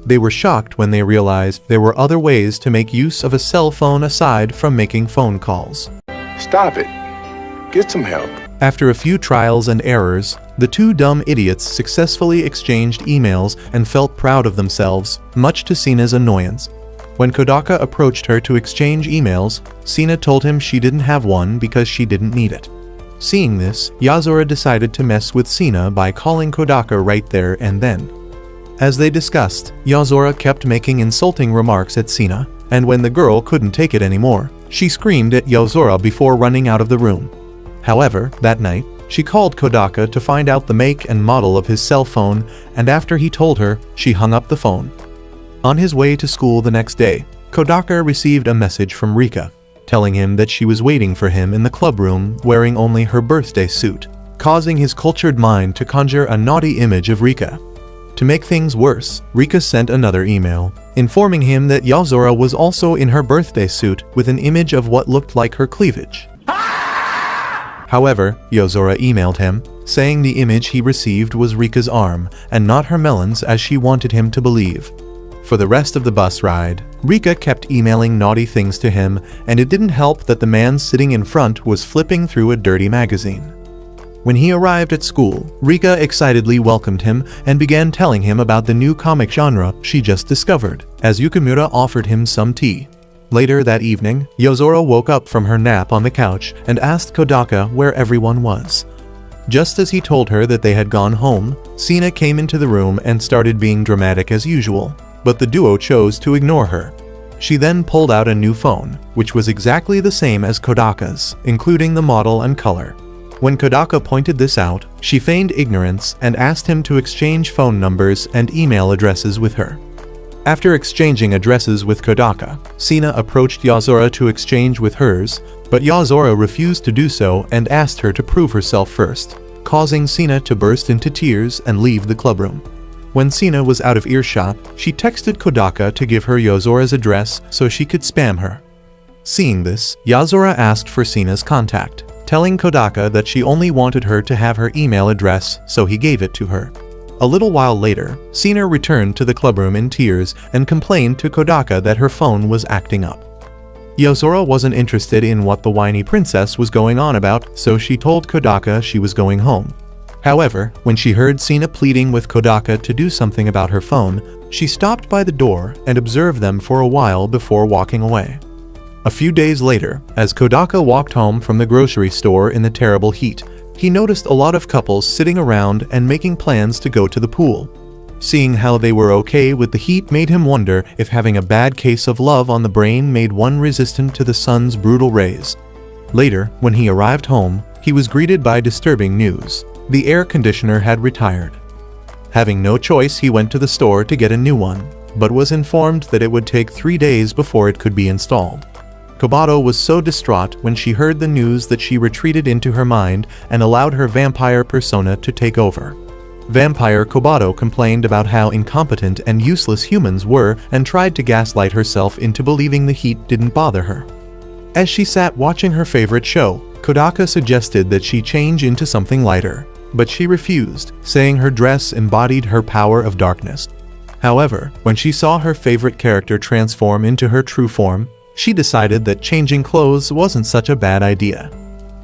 Speaker 1: They were shocked when they realized there were other ways to make use of a cell phone aside from making phone calls.
Speaker 2: Stop it. Get some help.
Speaker 1: After a few trials and errors, the two dumb idiots successfully exchanged emails and felt proud of themselves, much to Sina's annoyance. When Kodaka approached her to exchange emails, Sina told him she didn't have one because she didn't need it. Seeing this, Yozora decided to mess with Sina by calling Kodaka right there and then. As they discussed, Yozora kept making insulting remarks at Sina, and when the girl couldn't take it anymore, she screamed at Yozora before running out of the room. However, that night, she called Kodaka to find out the make and model of his cell phone, and after he told her, she hung up the phone. On his way to school the next day, Kodaka received a message from Rika, telling him that she was waiting for him in the club room wearing only her birthday suit, causing his cultured mind to conjure a naughty image of Rika. To make things worse, Rika sent another email, informing him that Yozora was also in her birthday suit with an image of what looked like her cleavage. However, Yozora emailed him, saying the image he received was Rika's arm and not her melons as she wanted him to believe. For the rest of the bus ride, Rika kept emailing naughty things to him, and it didn't help that the man sitting in front was flipping through a dirty magazine. When he arrived at school, Rika excitedly welcomed him and began telling him about the new comic genre she just discovered, as Yukimura offered him some tea. Later that evening, Yozora woke up from her nap on the couch and asked Kodaka where everyone was. Just as he told her that they had gone home, Sina came into the room and started being dramatic as usual, but the duo chose to ignore her. She then pulled out a new phone, which was exactly the same as Kodaka's, including the model and color. When Kodaka pointed this out, she feigned ignorance and asked him to exchange phone numbers and email addresses with her. After exchanging addresses with Kodaka, Sina approached Yozora to exchange with hers, but Yozora refused to do so and asked her to prove herself first, causing Sina to burst into tears and leave the clubroom. When Sina was out of earshot, she texted Kodaka to give her Yozora's address so she could spam her. Seeing this, Yozora asked for Sina's contact, telling Kodaka that she only wanted her to have her email address, so he gave it to her. A little while later, Sina returned to the clubroom in tears and complained to Kodaka that her phone was acting up. Yozora wasn't interested in what the whiny princess was going on about, so she told Kodaka she was going home. However, when she heard Sina pleading with Kodaka to do something about her phone, she stopped by the door and observed them for a while before walking away. A few days later, as Kodaka walked home from the grocery store in the terrible heat, he noticed a lot of couples sitting around and making plans to go to the pool. Seeing how they were okay with the heat made him wonder if having a bad case of love on the brain made one resistant to the sun's brutal rays. Later, when he arrived home, he was greeted by disturbing news. The air conditioner had retired. Having no choice, he went to the store to get a new one, but was informed that it would take 3 days before it could be installed. Kobato was so distraught when she heard the news that she retreated into her mind and allowed her vampire persona to take over. Vampire Kobato complained about how incompetent and useless humans were and tried to gaslight herself into believing the heat didn't bother her. As she sat watching her favorite show, Kodaka suggested that she change into something lighter, but she refused, saying her dress embodied her power of darkness. However, when she saw her favorite character transform into her true form, she decided that changing clothes wasn't such a bad idea.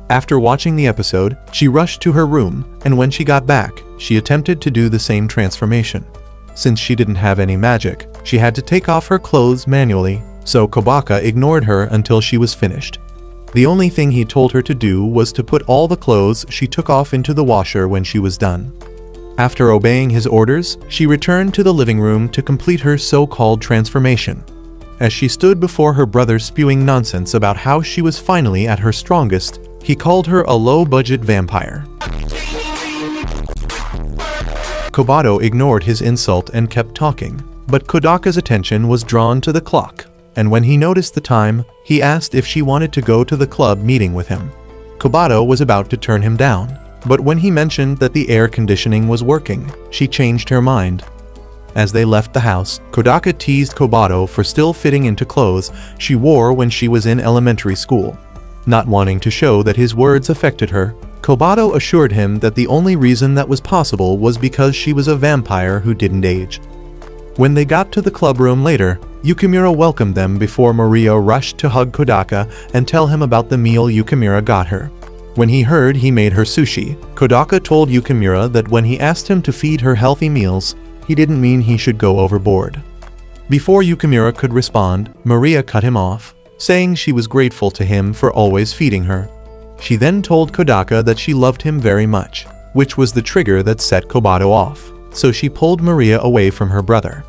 Speaker 1: After watching the episode, she rushed to her room, and when she got back, she attempted to do the same transformation. Since she didn't have any magic, she had to take off her clothes manually, so Kobaka ignored her until she was finished. The only thing he told her to do was to put all the clothes she took off into the washer when she was done. After obeying his orders, she returned to the living room to complete her so-called transformation. As she stood before her brother spewing nonsense about how she was finally at her strongest, he called her a low-budget vampire. Kobato ignored his insult and kept talking, but Kodaka's attention was drawn to the clock, and when he noticed the time, he asked if she wanted to go to the club meeting with him. Kobato was about to turn him down, but when he mentioned that the air conditioning was working, she changed her mind. As they left the house, Kodaka teased Kobato for still fitting into clothes she wore when she was in elementary school. Not wanting to show that his words affected her, Kobato assured him that the only reason that was possible was because she was a vampire who didn't age. When they got to the clubroom later, Yukimura welcomed them before Maria rushed to hug Kodaka and tell him about the meal Yukimura got her. When he heard he made her sushi, Kodaka told Yukimura that when he asked him to feed her healthy meals, he didn't mean he should go overboard. Before Yukimura could respond, Maria cut him off, saying she was grateful to him for always feeding her. She then told Kodaka that she loved him very much, which was the trigger that set Kobato off, so she pulled Maria away from her brother.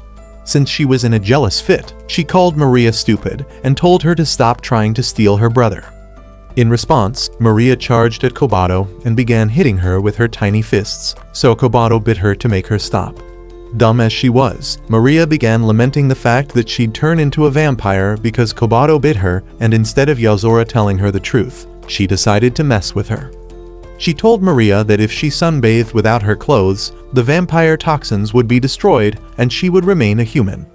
Speaker 1: Since she was in a jealous fit, she called Maria stupid and told her to stop trying to steal her brother. In response, Maria charged at Kobato and began hitting her with her tiny fists, so Kobato bit her to make her stop. Dumb as she was, Maria began lamenting the fact that she'd turn into a vampire because Kobato bit her, and instead of Yozora telling her the truth, she decided to mess with her. She told Maria that if she sunbathed without her clothes, the vampire toxins would be destroyed and she would remain a human.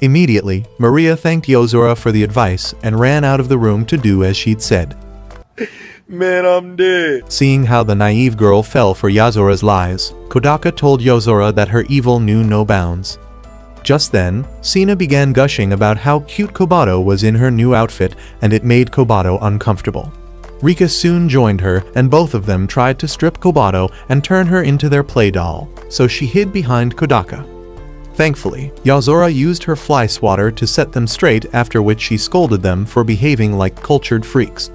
Speaker 1: Immediately, Maria thanked Yozora for the advice and ran out of the room to do as she'd said.
Speaker 2: Man, I'm dead.
Speaker 1: Seeing how the naive girl fell for Yozora's lies, Kodaka told Yozora that her evil knew no bounds. Just then, Sina began gushing about how cute Kobato was in her new outfit, and it made Kobato uncomfortable. Rika soon joined her, and both of them tried to strip Kobato and turn her into their play doll, so she hid behind Kodaka. Thankfully, Yozora used her fly swatter to set them straight, after which she scolded them for behaving like cultured freaks.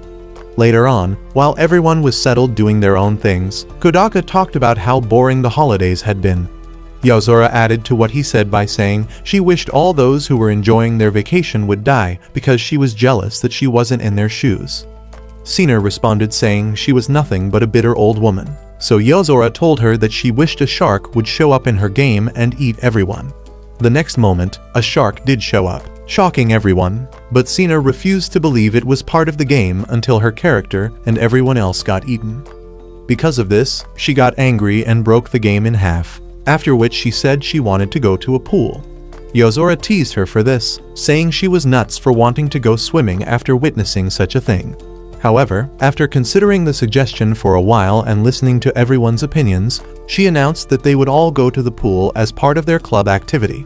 Speaker 1: Later on, while everyone was settled doing their own things, Kodaka talked about how boring the holidays had been. Yozora added to what he said by saying she wished all those who were enjoying their vacation would die because she was jealous that she wasn't in their shoes. Sina responded saying she was nothing but a bitter old woman, so Yozora told her that she wished a shark would show up in her game and eat everyone. The next moment, a shark did show up, shocking everyone, but Sina refused to believe it was part of the game until her character and everyone else got eaten. Because of this, she got angry and broke the game in half, after which she said she wanted to go to a pool. Yozora teased her for this, saying she was nuts for wanting to go swimming after witnessing such a thing. However, after considering the suggestion for a while and listening to everyone's opinions, she announced that they would all go to the pool as part of their club activity.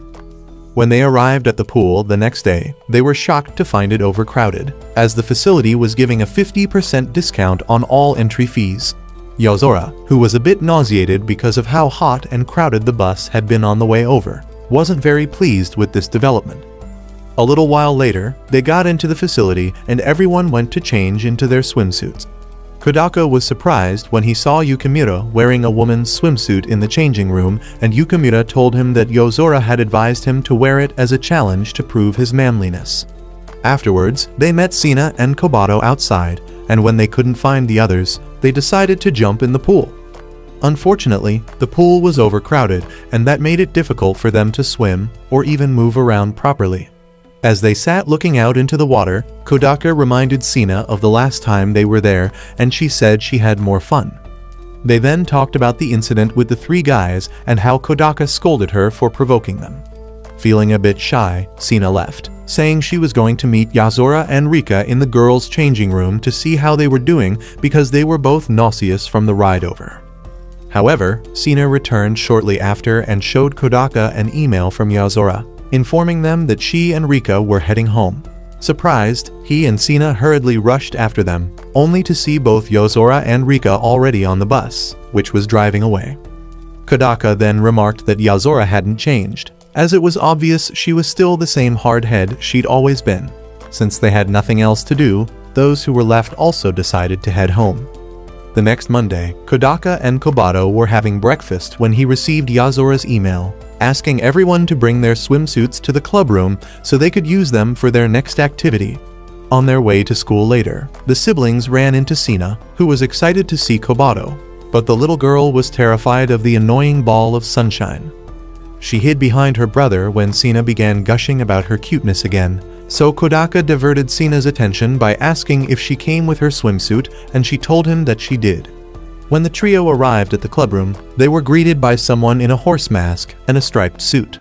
Speaker 1: When they arrived at the pool the next day, they were shocked to find it overcrowded, as the facility was giving a 50% discount on all entry fees. Yozora, who was a bit nauseated because of how hot and crowded the bus had been on the way over, wasn't very pleased with this development. A little while later, they got into the facility and everyone went to change into their swimsuits. Kodaka was surprised when he saw Yukimura wearing a woman's swimsuit in the changing room, and Yukimura told him that Yozora had advised him to wear it as a challenge to prove his manliness. Afterwards, they met Sina and Kobato outside, and when they couldn't find the others, they decided to jump in the pool. Unfortunately, the pool was overcrowded, and that made it difficult for them to swim or even move around properly. As they sat looking out into the water, Kodaka reminded Sina of the last time they were there, and she said she had more fun. They then talked about the incident with the three guys and how Kodaka scolded her for provoking them. Feeling a bit shy, Sina left, saying she was going to meet Yozora and Rika in the girls' changing room to see how they were doing because they were both nauseous from the ride over. However, Sina returned shortly after and showed Kodaka an email from Yozora, informing them that she and Rika were heading home. Surprised, he and Sina hurriedly rushed after them, only to see both Yozora and Rika already on the bus, which was driving away. Kodaka then remarked that Yozora hadn't changed, as it was obvious she was still the same hard head she'd always been. Since they had nothing else to do, those who were left also decided to head home. The next Monday, Kodaka and Kobato were having breakfast when he received Yozora's email, asking everyone to bring their swimsuits to the club room so they could use them for their next activity. On their way to school later, the siblings ran into Sina, who was excited to see Kobato, but the little girl was terrified of the annoying ball of sunshine. She hid behind her brother when Sina began gushing about her cuteness again, so Kodaka diverted Sina's attention by asking if she came with her swimsuit, and she told him that she did. When the trio arrived at the clubroom, they were greeted by someone in a horse mask and a striped suit.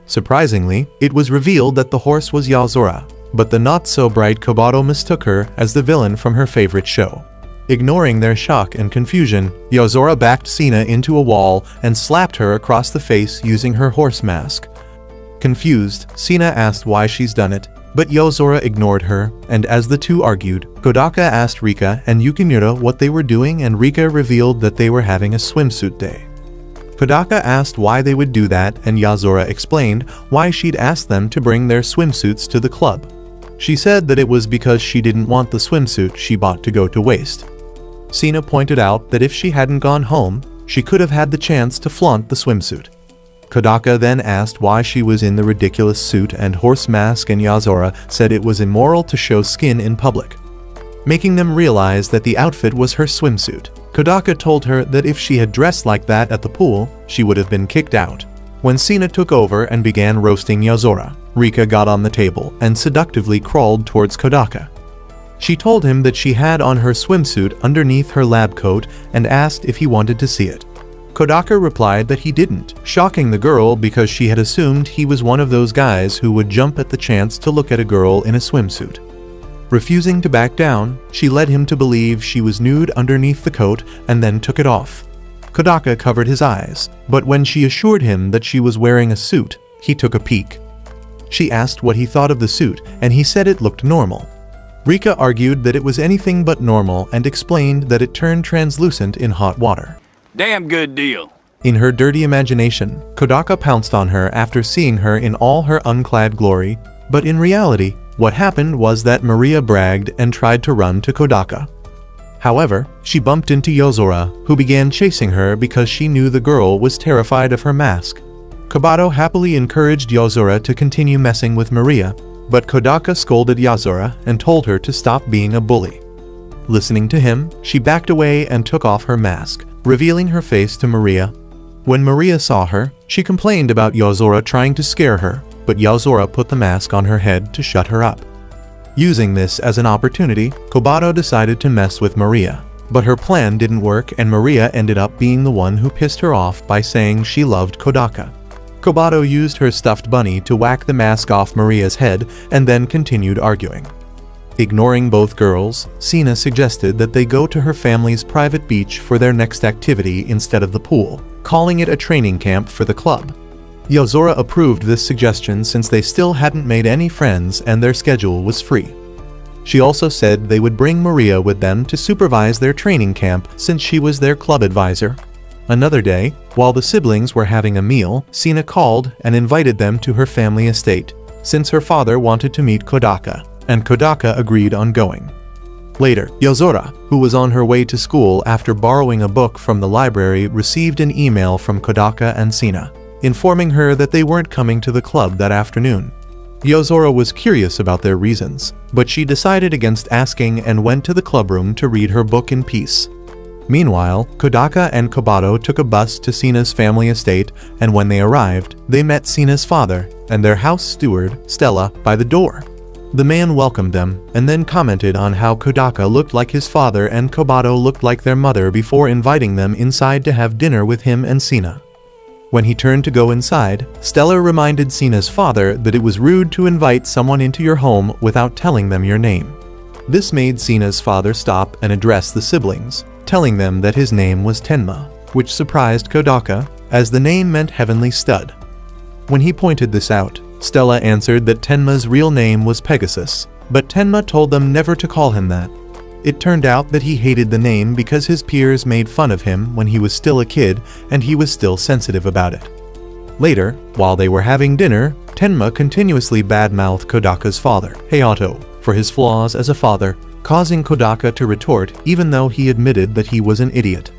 Speaker 1: Surprisingly, it was revealed that the horse was Yozora, but the not-so-bright Kobato mistook her as the villain from her favorite show. Ignoring their shock and confusion, Yozora backed Sina into a wall and slapped her across the face using her horse mask. Confused, Sina asked why she's done it, but Yozora ignored her, and as the two argued, Kodaka asked Rika and Yukimura what they were doing, and Rika revealed that they were having a swimsuit day. Kodaka asked why they would do that, and Yozora explained why she'd asked them to bring their swimsuits to the club. She said that it was because she didn't want the swimsuit she bought to go to waste. Sina pointed out that if she hadn't gone home, she could have had the chance to flaunt the swimsuit. Kodaka then asked why she was in the ridiculous suit and horse mask, and Yozora said it was immoral to show skin in public. making them realize that the outfit was her swimsuit. Kodaka told her that if she had dressed like that at the pool, she would have been kicked out. When Sina took over and began roasting Yozora, Rika got on the table and seductively crawled towards Kodaka. She told him that she had on her swimsuit underneath her lab coat and asked if he wanted to see it. Kodaka replied that he didn't, shocking the girl because she had assumed he was one of those guys who would jump at the chance to look at a girl in a swimsuit. Refusing to back down, she led him to believe she was nude underneath the coat and then took it off. Kodaka covered his eyes, but when she assured him that she was wearing a suit, he took a peek. She asked what he thought of the suit, and he said it looked normal. Rika argued that it was anything but normal and explained that it turned translucent in hot water.
Speaker 3: Damn good deal.
Speaker 1: In her dirty imagination, Kodaka pounced on her after seeing her in all her unclad glory, but in reality, what happened was that Maria bragged and tried to run to Kodaka. However, she bumped into Yozora, who began chasing her because she knew the girl was terrified of her mask. Kobato happily encouraged Yozora to continue messing with Maria, but Kodaka scolded Yozora and told her to stop being a bully. Listening to him, she backed away and took off her mask, revealing her face to Maria. When Maria saw her, she complained about Yozora trying to scare her, but Yozora put the mask on her head to shut her up. Using this as an opportunity, Kobato decided to mess with Maria, but her plan didn't work and Maria ended up being the one who pissed her off by saying she loved Kodaka. Kobato used her stuffed bunny to whack the mask off Maria's head and then continued arguing. Ignoring both girls, Sina suggested that they go to her family's private beach for their next activity instead of the pool, calling it a training camp for the club. Yozora approved this suggestion since they still hadn't made any friends and their schedule was free. She also said they would bring Maria with them to supervise their training camp since she was their club advisor. Another day, while the siblings were having a meal, Sina called and invited them to her family estate, since her father wanted to meet Kodaka, and Kodaka agreed on going. Later, Yozora, who was on her way to school after borrowing a book from the library, received an email from Kodaka and Sina, informing her that they weren't coming to the club that afternoon. Yozora was curious about their reasons, but she decided against asking and went to the clubroom to read her book in peace. Meanwhile, Kodaka and Kobato took a bus to Sina's family estate, and when they arrived, they met Sina's father and their house steward, Stella, by the door. The man welcomed them and then commented on how Kodaka looked like his father and Kobato looked like their mother before inviting them inside to have dinner with him and Sina. When he turned to go inside, Stella reminded Sina's father that it was rude to invite someone into your home without telling them your name. This made Sina's father stop and address the siblings, telling them that his name was Tenma, which surprised Kodaka, as the name meant heavenly stud. When he pointed this out, Stella answered that Tenma's real name was Pegasus, but Tenma told them never to call him that. It turned out that he hated the name because his peers made fun of him when he was still a kid and he was still sensitive about it. Later, while they were having dinner, Tenma continuously badmouthed Kodaka's father, Hayato, for his flaws as a father, causing Kodaka to retort even though he admitted that he was an idiot.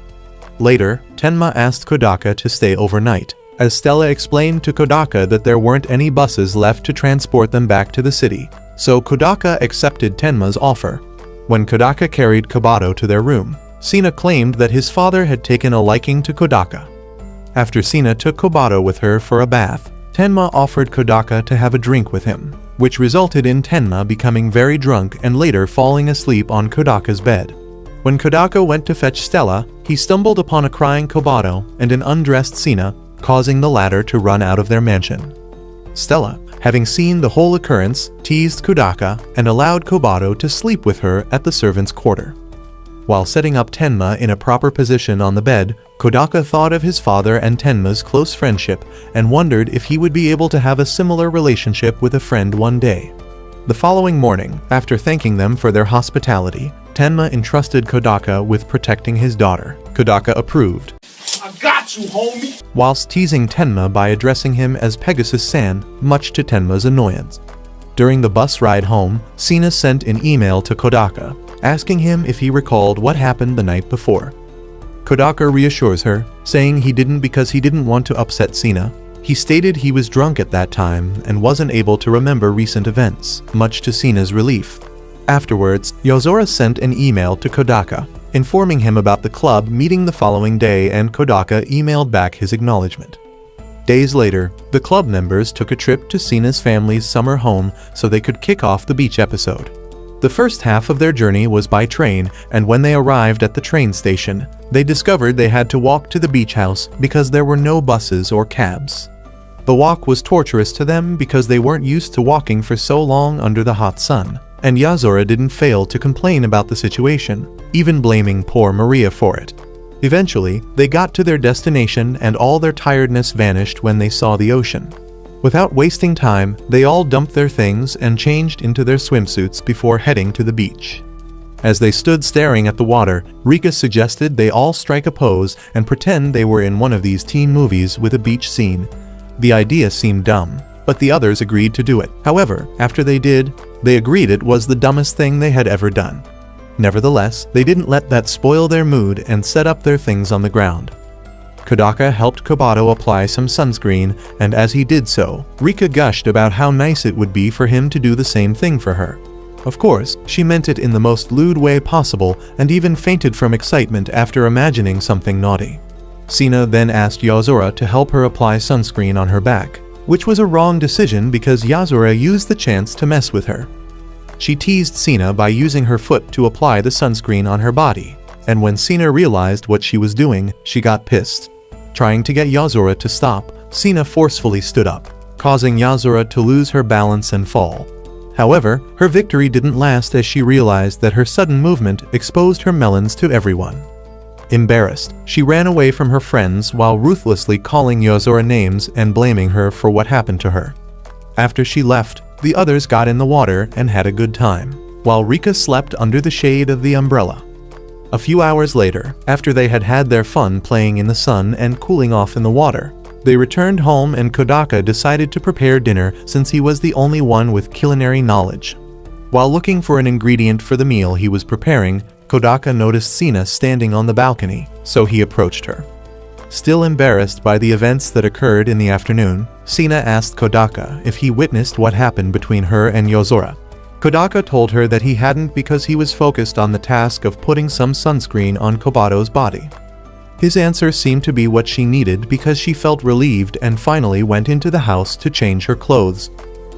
Speaker 1: Later, Tenma asked Kodaka to stay overnight, as Stella explained to Kodaka that there weren't any buses left to transport them back to the city, so Kodaka accepted Tenma's offer. When Kodaka carried Kobato to their room, Sina claimed that his father had taken a liking to Kodaka. After Sina took Kobato with her for a bath, Tenma offered Kodaka to have a drink with him, which resulted in Tenma becoming very drunk and later falling asleep on Kodaka's bed. When Kodaka went to fetch Stella, he stumbled upon a crying Kobato and an undressed Sina, causing the latter to run out of their mansion. Stella, having seen the whole occurrence, teased Kodaka and allowed Kobato to sleep with her at the servants' quarter. While setting up Tenma in a proper position on the bed, Kodaka thought of his father and Tenma's close friendship and wondered if he would be able to have a similar relationship with a friend one day. The following morning, after thanking them for their hospitality, Tenma entrusted Kodaka with protecting his daughter. Kodaka approved.
Speaker 2: I got you, homie!
Speaker 1: Whilst teasing Tenma by addressing him as Pegasus-san, much to Tenma's annoyance. During the bus ride home, Sina sent an email to Kodaka, asking him if he recalled what happened the night before. Kodaka reassures her, saying he didn't because he didn't want to upset Sina. He stated he was drunk at that time and wasn't able to remember recent events, much to Sina's relief. Afterwards, Yozora sent an email to Kodaka, informing him about the club meeting the following day, and Kodaka emailed back his acknowledgement. Days later, the club members took a trip to Sina's family's summer home so they could kick off the beach episode. The first half of their journey was by train, and when they arrived at the train station, they discovered they had to walk to the beach house because there were no buses or cabs. The walk was torturous to them because they weren't used to walking for so long under the hot sun, and Yozora didn't fail to complain about the situation, even blaming poor Maria for it. Eventually, they got to their destination and all their tiredness vanished when they saw the ocean. Without wasting time, they all dumped their things and changed into their swimsuits before heading to the beach. As they stood staring at the water, Rika suggested they all strike a pose and pretend they were in one of these teen movies with a beach scene. The idea seemed dumb, but the others agreed to do it. However, after they did, they agreed it was the dumbest thing they had ever done. Nevertheless, they didn't let that spoil their mood and set up their things on the ground. Kodaka helped Kobato apply some sunscreen, and as he did so, Rika gushed about how nice it would be for him to do the same thing for her. Of course, she meant it in the most lewd way possible and even fainted from excitement after imagining something naughty. Sina then asked Yozora to help her apply sunscreen on her back, which was a wrong decision because Yozora used the chance to mess with her. She teased Sina by using her foot to apply the sunscreen on her body, and when Sina realized what she was doing, she got pissed. Trying to get Yozora to stop, Sina forcefully stood up, causing Yozora to lose her balance and fall. However, her victory didn't last as she realized that her sudden movement exposed her melons to everyone. Embarrassed, she ran away from her friends while ruthlessly calling Yozora names and blaming her for what happened to her. After she left, the others got in the water and had a good time, while Rika slept under the shade of the umbrella. A few hours later, after they had had their fun playing in the sun and cooling off in the water, they returned home and Kodaka decided to prepare dinner since he was the only one with culinary knowledge. While looking for an ingredient for the meal he was preparing, Kodaka noticed Sina standing on the balcony, so he approached her. Still embarrassed by the events that occurred in the afternoon, Sina asked Kodaka if he witnessed what happened between her and Yozora. Kodaka told her that he hadn't because he was focused on the task of putting some sunscreen on Kobato's body. His answer seemed to be what she needed because she felt relieved and finally went into the house to change her clothes.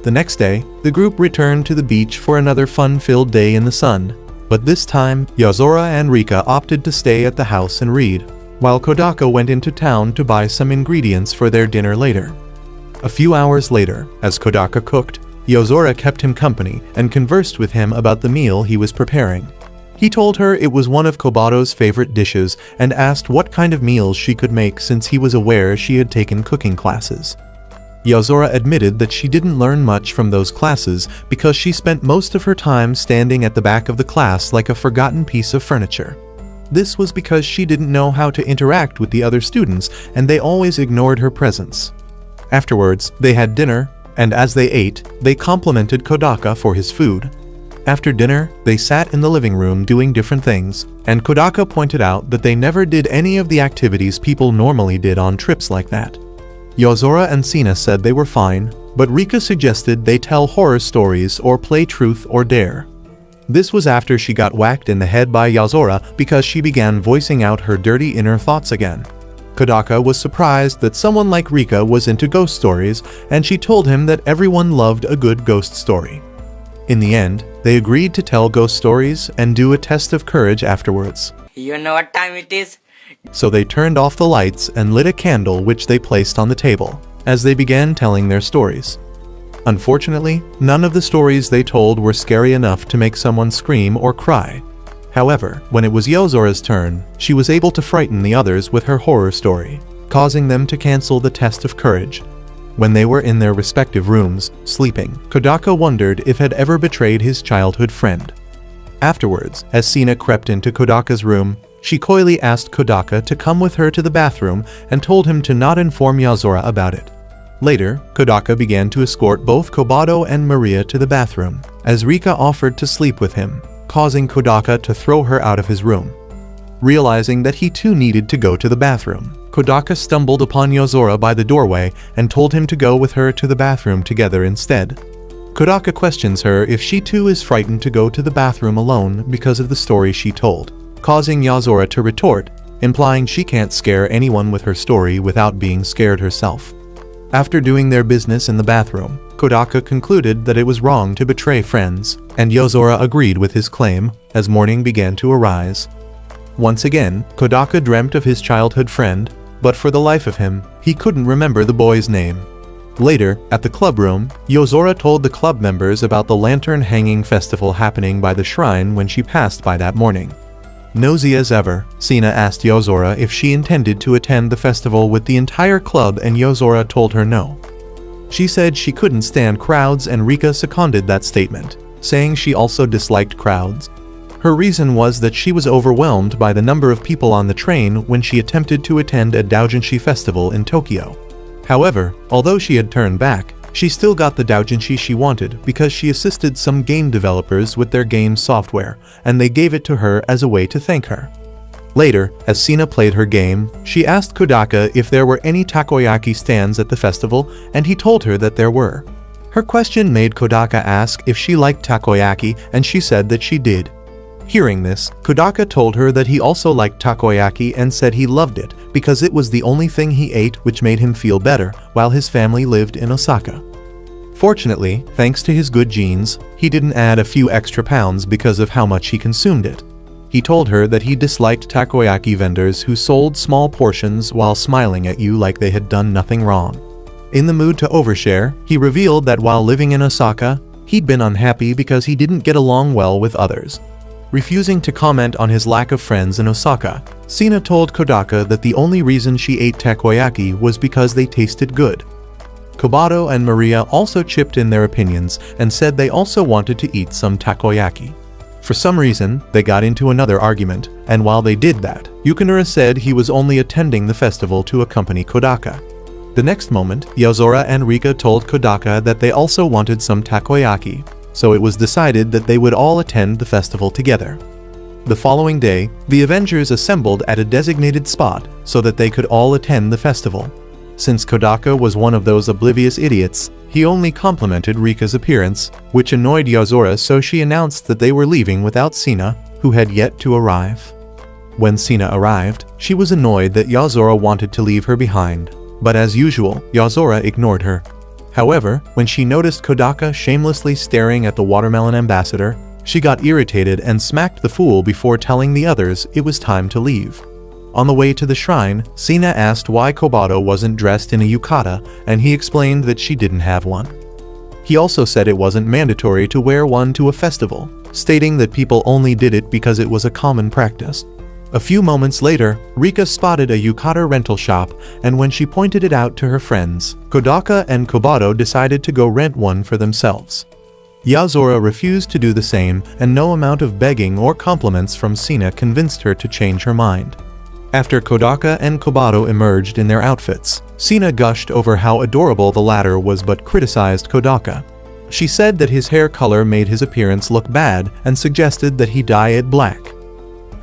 Speaker 1: The next day, the group returned to the beach for another fun-filled day in the sun, but this time, Yozora and Rika opted to stay at the house and read, while Kodaka went into town to buy some ingredients for their dinner later. A few hours later, as Kodaka cooked, Yozora kept him company and conversed with him about the meal he was preparing. He told her it was one of Kobato's favorite dishes and asked what kind of meals she could make since he was aware she had taken cooking classes. Yozora admitted that she didn't learn much from those classes because she spent most of her time standing at the back of the class like a forgotten piece of furniture. This was because she didn't know how to interact with the other students and they always ignored her presence. Afterwards, they had dinner, and as they ate, they complimented Kodaka for his food. After dinner, they sat in the living room doing different things, and Kodaka pointed out that they never did any of the activities people normally did on trips like that. Yozora and Sina said they were fine, but Rika suggested they tell horror stories or play truth or dare. This was after she got whacked in the head by Yozora because she began voicing out her dirty inner thoughts again. Kodaka was surprised that someone like Rika was into ghost stories, and she told him that everyone loved a good ghost story. In the end, they agreed to tell ghost stories and do a test of courage afterwards.
Speaker 4: You know what time it is?
Speaker 1: So they turned off the lights and lit a candle which they placed on the table, as they began telling their stories. Unfortunately, none of the stories they told were scary enough to make someone scream or cry. However, when it was Yozora's turn, she was able to frighten the others with her horror story, causing them to cancel the test of courage. When they were in their respective rooms, sleeping, Kodaka wondered if had ever betrayed his childhood friend. Afterwards, as Sina crept into Kodaka's room, she coyly asked Kodaka to come with her to the bathroom and told him to not inform Yozora about it. Later, Kodaka began to escort both Kobato and Maria to the bathroom, as Rika offered to sleep with him, causing Kodaka to throw her out of his room. Realizing that he too needed to go to the bathroom, Kodaka stumbled upon Yozora by the doorway and told him to go with her to the bathroom together instead. Kodaka questions her if she too is frightened to go to the bathroom alone because of the story she told, causing Yozora to retort, implying she can't scare anyone with her story without being scared herself. After doing their business in the bathroom, Kodaka concluded that it was wrong to betray friends, and Yozora agreed with his claim as morning began to arise. Once again, Kodaka dreamt of his childhood friend, but for the life of him, he couldn't remember the boy's name. Later, at the club room, Yozora told the club members about the lantern hanging festival happening by the shrine when she passed by that morning. Nosy as ever, Sina asked Yozora if she intended to attend the festival with the entire club, and Yozora told her no. She said she couldn't stand crowds, and Rika seconded that statement, saying she also disliked crowds. Her reason was that she was overwhelmed by the number of people on the train when she attempted to attend a doujinshi festival in Tokyo. However, although she had turned back, she still got the doujinshi she wanted because she assisted some game developers with their game software, and they gave it to her as a way to thank her. Later, as Sina played her game, she asked Kodaka if there were any takoyaki stands at the festival, and he told her that there were. Her question made Kodaka ask if she liked takoyaki, and she said that she did. Hearing this, Kodaka told her that he also liked takoyaki and said he loved it because it was the only thing he ate which made him feel better while his family lived in Osaka. Fortunately, thanks to his good genes, he didn't add a few extra pounds because of how much he consumed it. He told her that he disliked takoyaki vendors who sold small portions while smiling at you like they had done nothing wrong. In the mood to overshare, he revealed that while living in Osaka, he'd been unhappy because he didn't get along well with others. Refusing to comment on his lack of friends in Osaka, Sina told Kodaka that the only reason she ate takoyaki was because they tasted good. Kobato and Maria also chipped in their opinions and said they also wanted to eat some takoyaki. For some reason, they got into another argument, and while they did that, Yukinura said he was only attending the festival to accompany Kodaka. The next moment, Yozora and Rika told Kodaka that they also wanted some takoyaki, so it was decided that they would all attend the festival together. The following day, the Avengers assembled at a designated spot so that they could all attend the festival. Since Kodaka was one of those oblivious idiots, he only complimented Rika's appearance, which annoyed Yozora, so she announced that they were leaving without Sina, who had yet to arrive. When Sina arrived, she was annoyed that Yozora wanted to leave her behind, but as usual, Yozora ignored her. However, when she noticed Kodaka shamelessly staring at the watermelon ambassador, she got irritated and smacked the fool before telling the others it was time to leave. On the way to the shrine, Sina asked why Kobato wasn't dressed in a yukata, and he explained that she didn't have one. He also said it wasn't mandatory to wear one to a festival, stating that people only did it because it was a common practice. A few moments later, Rika spotted a yukata rental shop, and when she pointed it out to her friends, Kodaka and Kobato decided to go rent one for themselves. Yozora refused to do the same, and no amount of begging or compliments from Sina convinced her to change her mind. After Kodaka and Kobato emerged in their outfits, Sina gushed over how adorable the latter was but criticized Kodaka. She said that his hair color made his appearance look bad and suggested that he dye it black.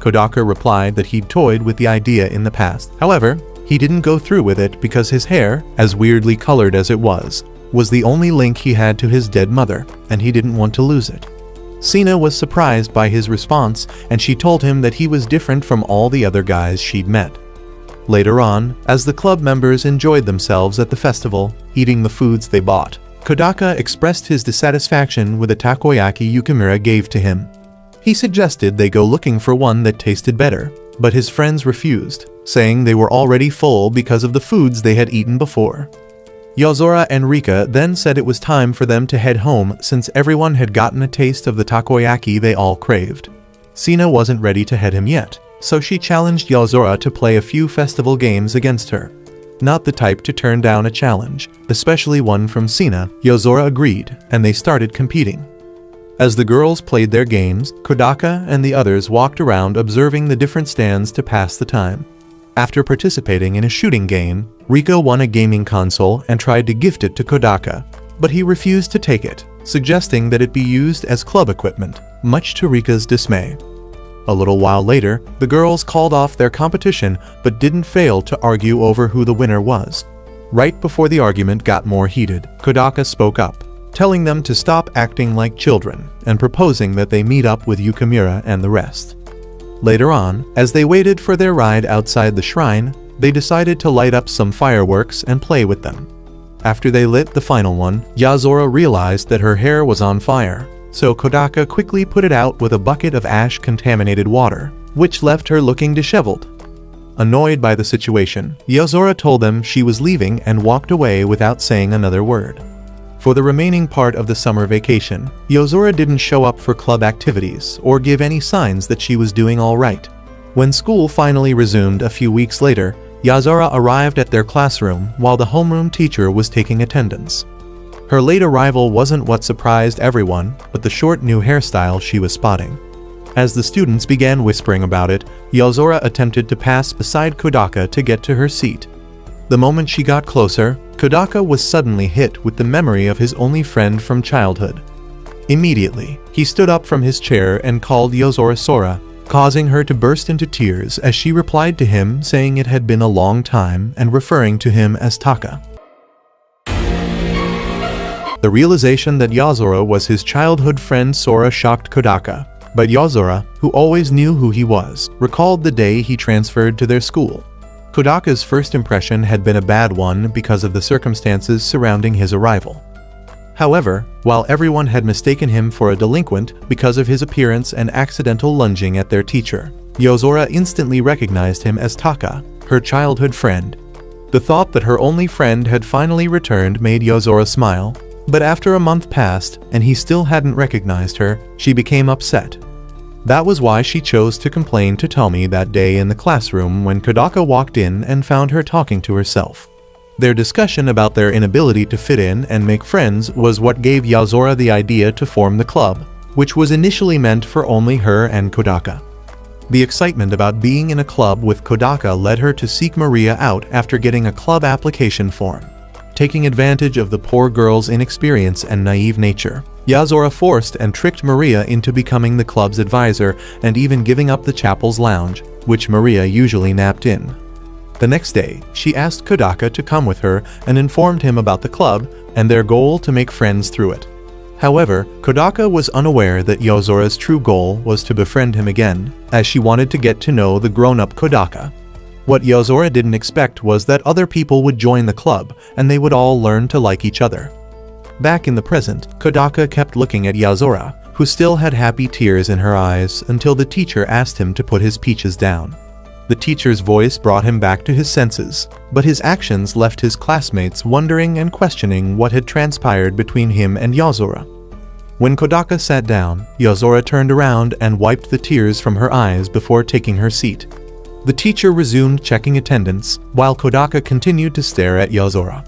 Speaker 1: Kodaka replied that he'd toyed with the idea in the past. However, he didn't go through with it because his hair, as weirdly colored as it was the only link he had to his dead mother, and he didn't want to lose it. Sina was surprised by his response, and she told him that he was different from all the other guys she'd met. Later on, as the club members enjoyed themselves at the festival, eating the foods they bought, Kodaka expressed his dissatisfaction with the takoyaki Yukimura gave to him. He suggested they go looking for one that tasted better, but his friends refused, saying they were already full because of the foods they had eaten before. Yozora and Rika then said it was time for them to head home since everyone had gotten a taste of the takoyaki they all craved. Sina wasn't ready to head him yet, so she challenged Yozora to play a few festival games against her. Not the type to turn down a challenge, especially one from Sina, Yozora agreed, and they started competing. As the girls played their games, Kodaka and the others walked around observing the different stands to pass the time. After participating in a shooting game, Rika won a gaming console and tried to gift it to Kodaka, but he refused to take it, suggesting that it be used as club equipment, much to Rika's dismay. A little while later, the girls called off their competition but didn't fail to argue over who the winner was. Right before the argument got more heated, Kodaka spoke up. telling them to stop acting like children and proposing that they meet up with Yukimura and the rest. Later on, as they waited for their ride outside the shrine, they decided to light up some fireworks and play with them. After they lit the final one, Yozora realized that her hair was on fire, so Kodaka quickly put it out with a bucket of ash-contaminated water, which left her looking disheveled. Annoyed by the situation, Yozora told them she was leaving and walked away without saying another word. For the remaining part of the summer vacation, Yozora didn't show up for club activities or give any signs that she was doing all right. When school finally resumed a few weeks later, Yozora arrived at their classroom while the homeroom teacher was taking attendance. Her late arrival wasn't what surprised everyone, but the short new hairstyle she was spotting. As the students began whispering about it, Yozora attempted to pass beside Kodaka to get to her seat. The moment she got closer, Kodaka was suddenly hit with the memory of his only friend from childhood. Immediately, he stood up from his chair and called Yozora Sora, causing her to burst into tears as she replied to him saying it had been a long time and referring to him as Taka. The realization that Yozora was his childhood friend Sora shocked Kodaka, but Yozora, who always knew who he was, recalled the day he transferred to their school. Kodaka's first impression had been a bad one because of the circumstances surrounding his arrival. However, while everyone had mistaken him for a delinquent because of his appearance and accidental lunging at their teacher, Yozora instantly recognized him as Taka, her childhood friend. The thought that her only friend had finally returned made Yozora smile, but after a month passed and he still hadn't recognized her, she became upset. That was why she chose to complain to Tomi that day in the classroom when Kodaka walked in and found her talking to herself. Their discussion about their inability to fit in and make friends was what gave Yozora the idea to form the club, which was initially meant for only her and Kodaka. The excitement about being in a club with Kodaka led her to seek Maria out after getting a club application form. Taking advantage of the poor girl's inexperience and naive nature, Yozora forced and tricked Maria into becoming the club's advisor and even giving up the chapel's lounge, which Maria usually napped in. The next day, she asked Kodaka to come with her and informed him about the club and their goal to make friends through it. However, Kodaka was unaware that Yozora's true goal was to befriend him again, as she wanted to get to know the grown-up Kodaka. What Yozora didn't expect was that other people would join the club and they would all learn to like each other. Back in the present, Kodaka kept looking at Yozora, who still had happy tears in her eyes until the teacher asked him to put his peaches down. The teacher's voice brought him back to his senses, but his actions left his classmates wondering and questioning what had transpired between him and Yozora. When Kodaka sat down, Yozora turned around and wiped the tears from her eyes before taking her seat. The teacher resumed checking attendance, while Kodaka continued to stare at Yozora.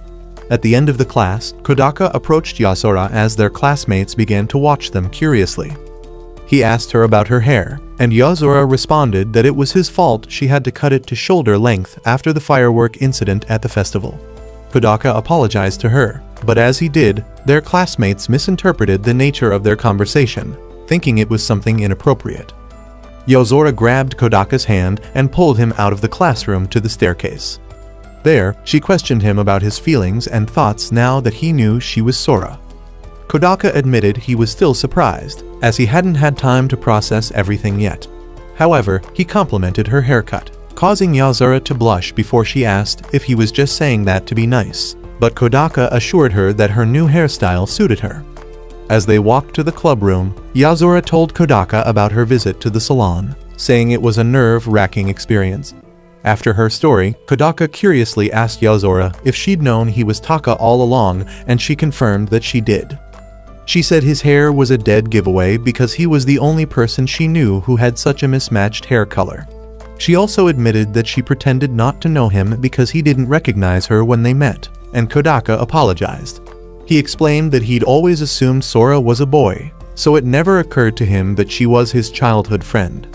Speaker 1: At the end of the class, Kodaka approached Yozora as their classmates began to watch them curiously. He asked her about her hair, and Yozora responded that it was his fault she had to cut it to shoulder length after the firework incident at the festival. Kodaka apologized to her, but as he did, their classmates misinterpreted the nature of their conversation, thinking it was something inappropriate. Yozora grabbed Kodaka's hand and pulled him out of the classroom to the staircase. There, she questioned him about his feelings and thoughts now that he knew she was Sora. Kodaka admitted he was still surprised, as he hadn't had time to process everything yet. However, he complimented her haircut, causing Yozora to blush before she asked if he was just saying that to be nice, but Kodaka assured her that her new hairstyle suited her. As they walked to the club room, Yozora told Kodaka about her visit to the salon, saying it was a nerve-wracking experience. After her story, Kodaka curiously asked Yozora if she'd known he was Taka all along, and she confirmed that she did. She said his hair was a dead giveaway because he was the only person she knew who had such a mismatched hair color. She also admitted that she pretended not to know him because he didn't recognize her when they met, and Kodaka apologized. He explained that he'd always assumed Sora was a boy, so it never occurred to him that she was his childhood friend.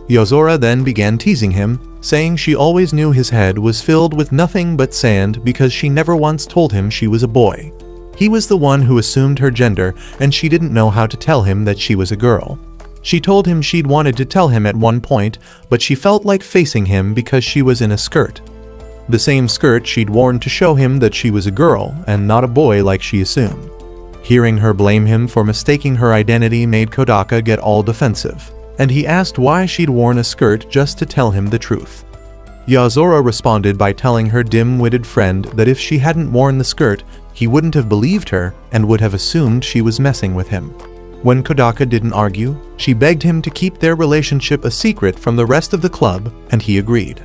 Speaker 1: Yozora then began teasing him, saying she always knew his head was filled with nothing but sand because she never once told him she was a boy. He was the one who assumed her gender, and she didn't know how to tell him that she was a girl. She told him she'd wanted to tell him at one point, but she felt like facing him because she was in a skirt. The same skirt she'd worn to show him that she was a girl and not a boy like she assumed. Hearing her blame him for mistaking her identity made Kodaka get all defensive, and he asked why she'd worn a skirt just to tell him the truth. Yozora responded by telling her dim-witted friend that if she hadn't worn the skirt, he wouldn't have believed her and would have assumed she was messing with him. When Kodaka didn't argue, she begged him to keep their relationship a secret from the rest of the club, and he agreed.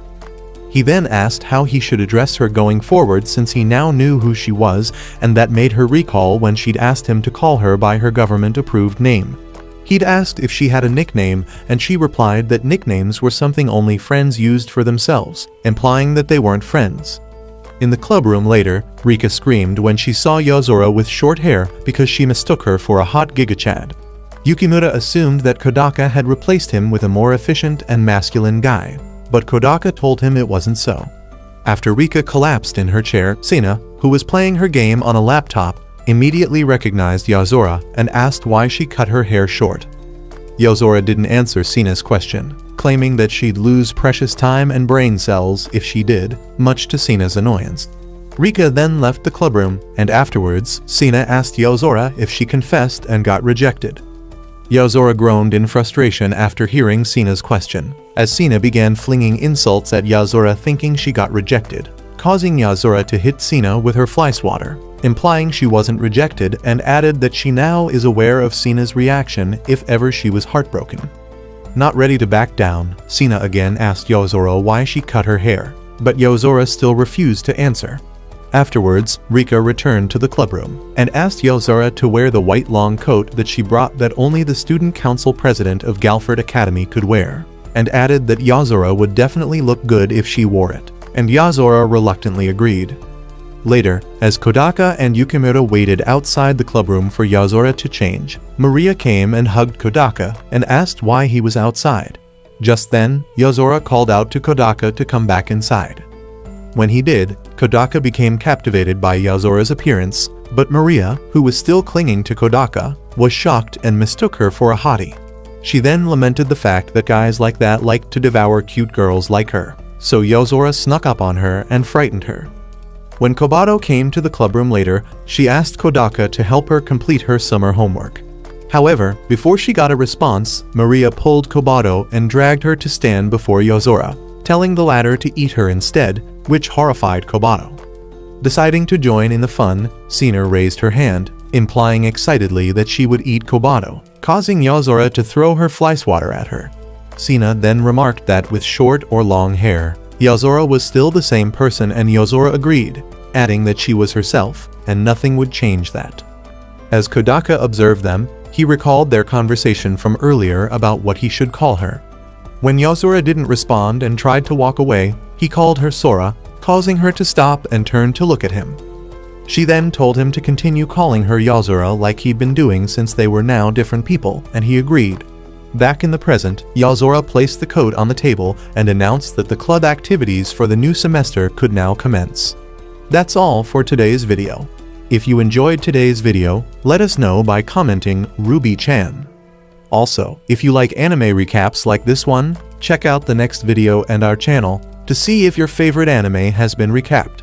Speaker 1: He then asked how he should address her going forward since he now knew who she was, and that made her recall when she'd asked him to call her by her government-approved name. He'd asked if she had a nickname, and she replied that nicknames were something only friends used for themselves, implying that they weren't friends. In the clubroom later, Rika screamed when she saw Yozora with short hair because she mistook her for a hot gigachad. Yukimura assumed that Kodaka had replaced him with a more efficient and masculine guy, but Kodaka told him it wasn't so. After Rika collapsed in her chair, Sina, who was playing her game on a laptop, immediately recognized Yozora and asked why she cut her hair short. Yozora didn't answer Sina's question, claiming that she'd lose precious time and brain cells if she did, much to Sina's annoyance. Rika then left the clubroom, and afterwards, Sina asked Yozora if she confessed and got rejected. Yozora groaned in frustration after hearing Sina's question, as Sina began flinging insults at Yozora thinking she got rejected, causing Yozora to hit Sina with her fly swatter, implying she wasn't rejected, and added that she now is aware of Sina's reaction if ever she was heartbroken. Not ready to back down, Sina again asked Yozora why she cut her hair, but Yozora still refused to answer. Afterwards, Rika returned to the clubroom and asked Yozora to wear the white long coat that she brought that only the student council president of Galford Academy could wear, and added that Yozora would definitely look good if she wore it, and Yozora reluctantly agreed. Later, as Kodaka and Yukimura waited outside the clubroom for Yozora to change, Maria came and hugged Kodaka and asked why he was outside. Just then, Yozora called out to Kodaka to come back inside. When he did, Kodaka became captivated by Yozora's appearance, but Maria, who was still clinging to Kodaka, was shocked and mistook her for a hottie. She then lamented the fact that guys like that liked to devour cute girls like her, so Yozora snuck up on her and frightened her. When Kobato came to the clubroom later, she asked Kodaka to help her complete her summer homework. However, before she got a response, Maria pulled Kobato and dragged her to stand before Yozora, telling the latter to eat her instead, which horrified Kobato. Deciding to join in the fun, Sina raised her hand, implying excitedly that she would eat Kobato, causing Yozora to throw her fly swatter at her. Sina then remarked that with short or long hair, Yozora was still the same person, and Yozora agreed, adding that she was herself, and nothing would change that. As Kodaka observed them, he recalled their conversation from earlier about what he should call her. When Yozora didn't respond and tried to walk away, he called her Sora, causing her to stop and turn to look at him. She then told him to continue calling her Yozora like he'd been doing since they were now different people, and he agreed. Back in the present, Yozora placed the coat on the table and announced that the club activities for the new semester could now commence. That's all for today's video. If you enjoyed today's video, let us know by commenting Ruby-chan. Also, if you like anime recaps like this one, check out the next video and our channel to see if your favorite anime has been recapped.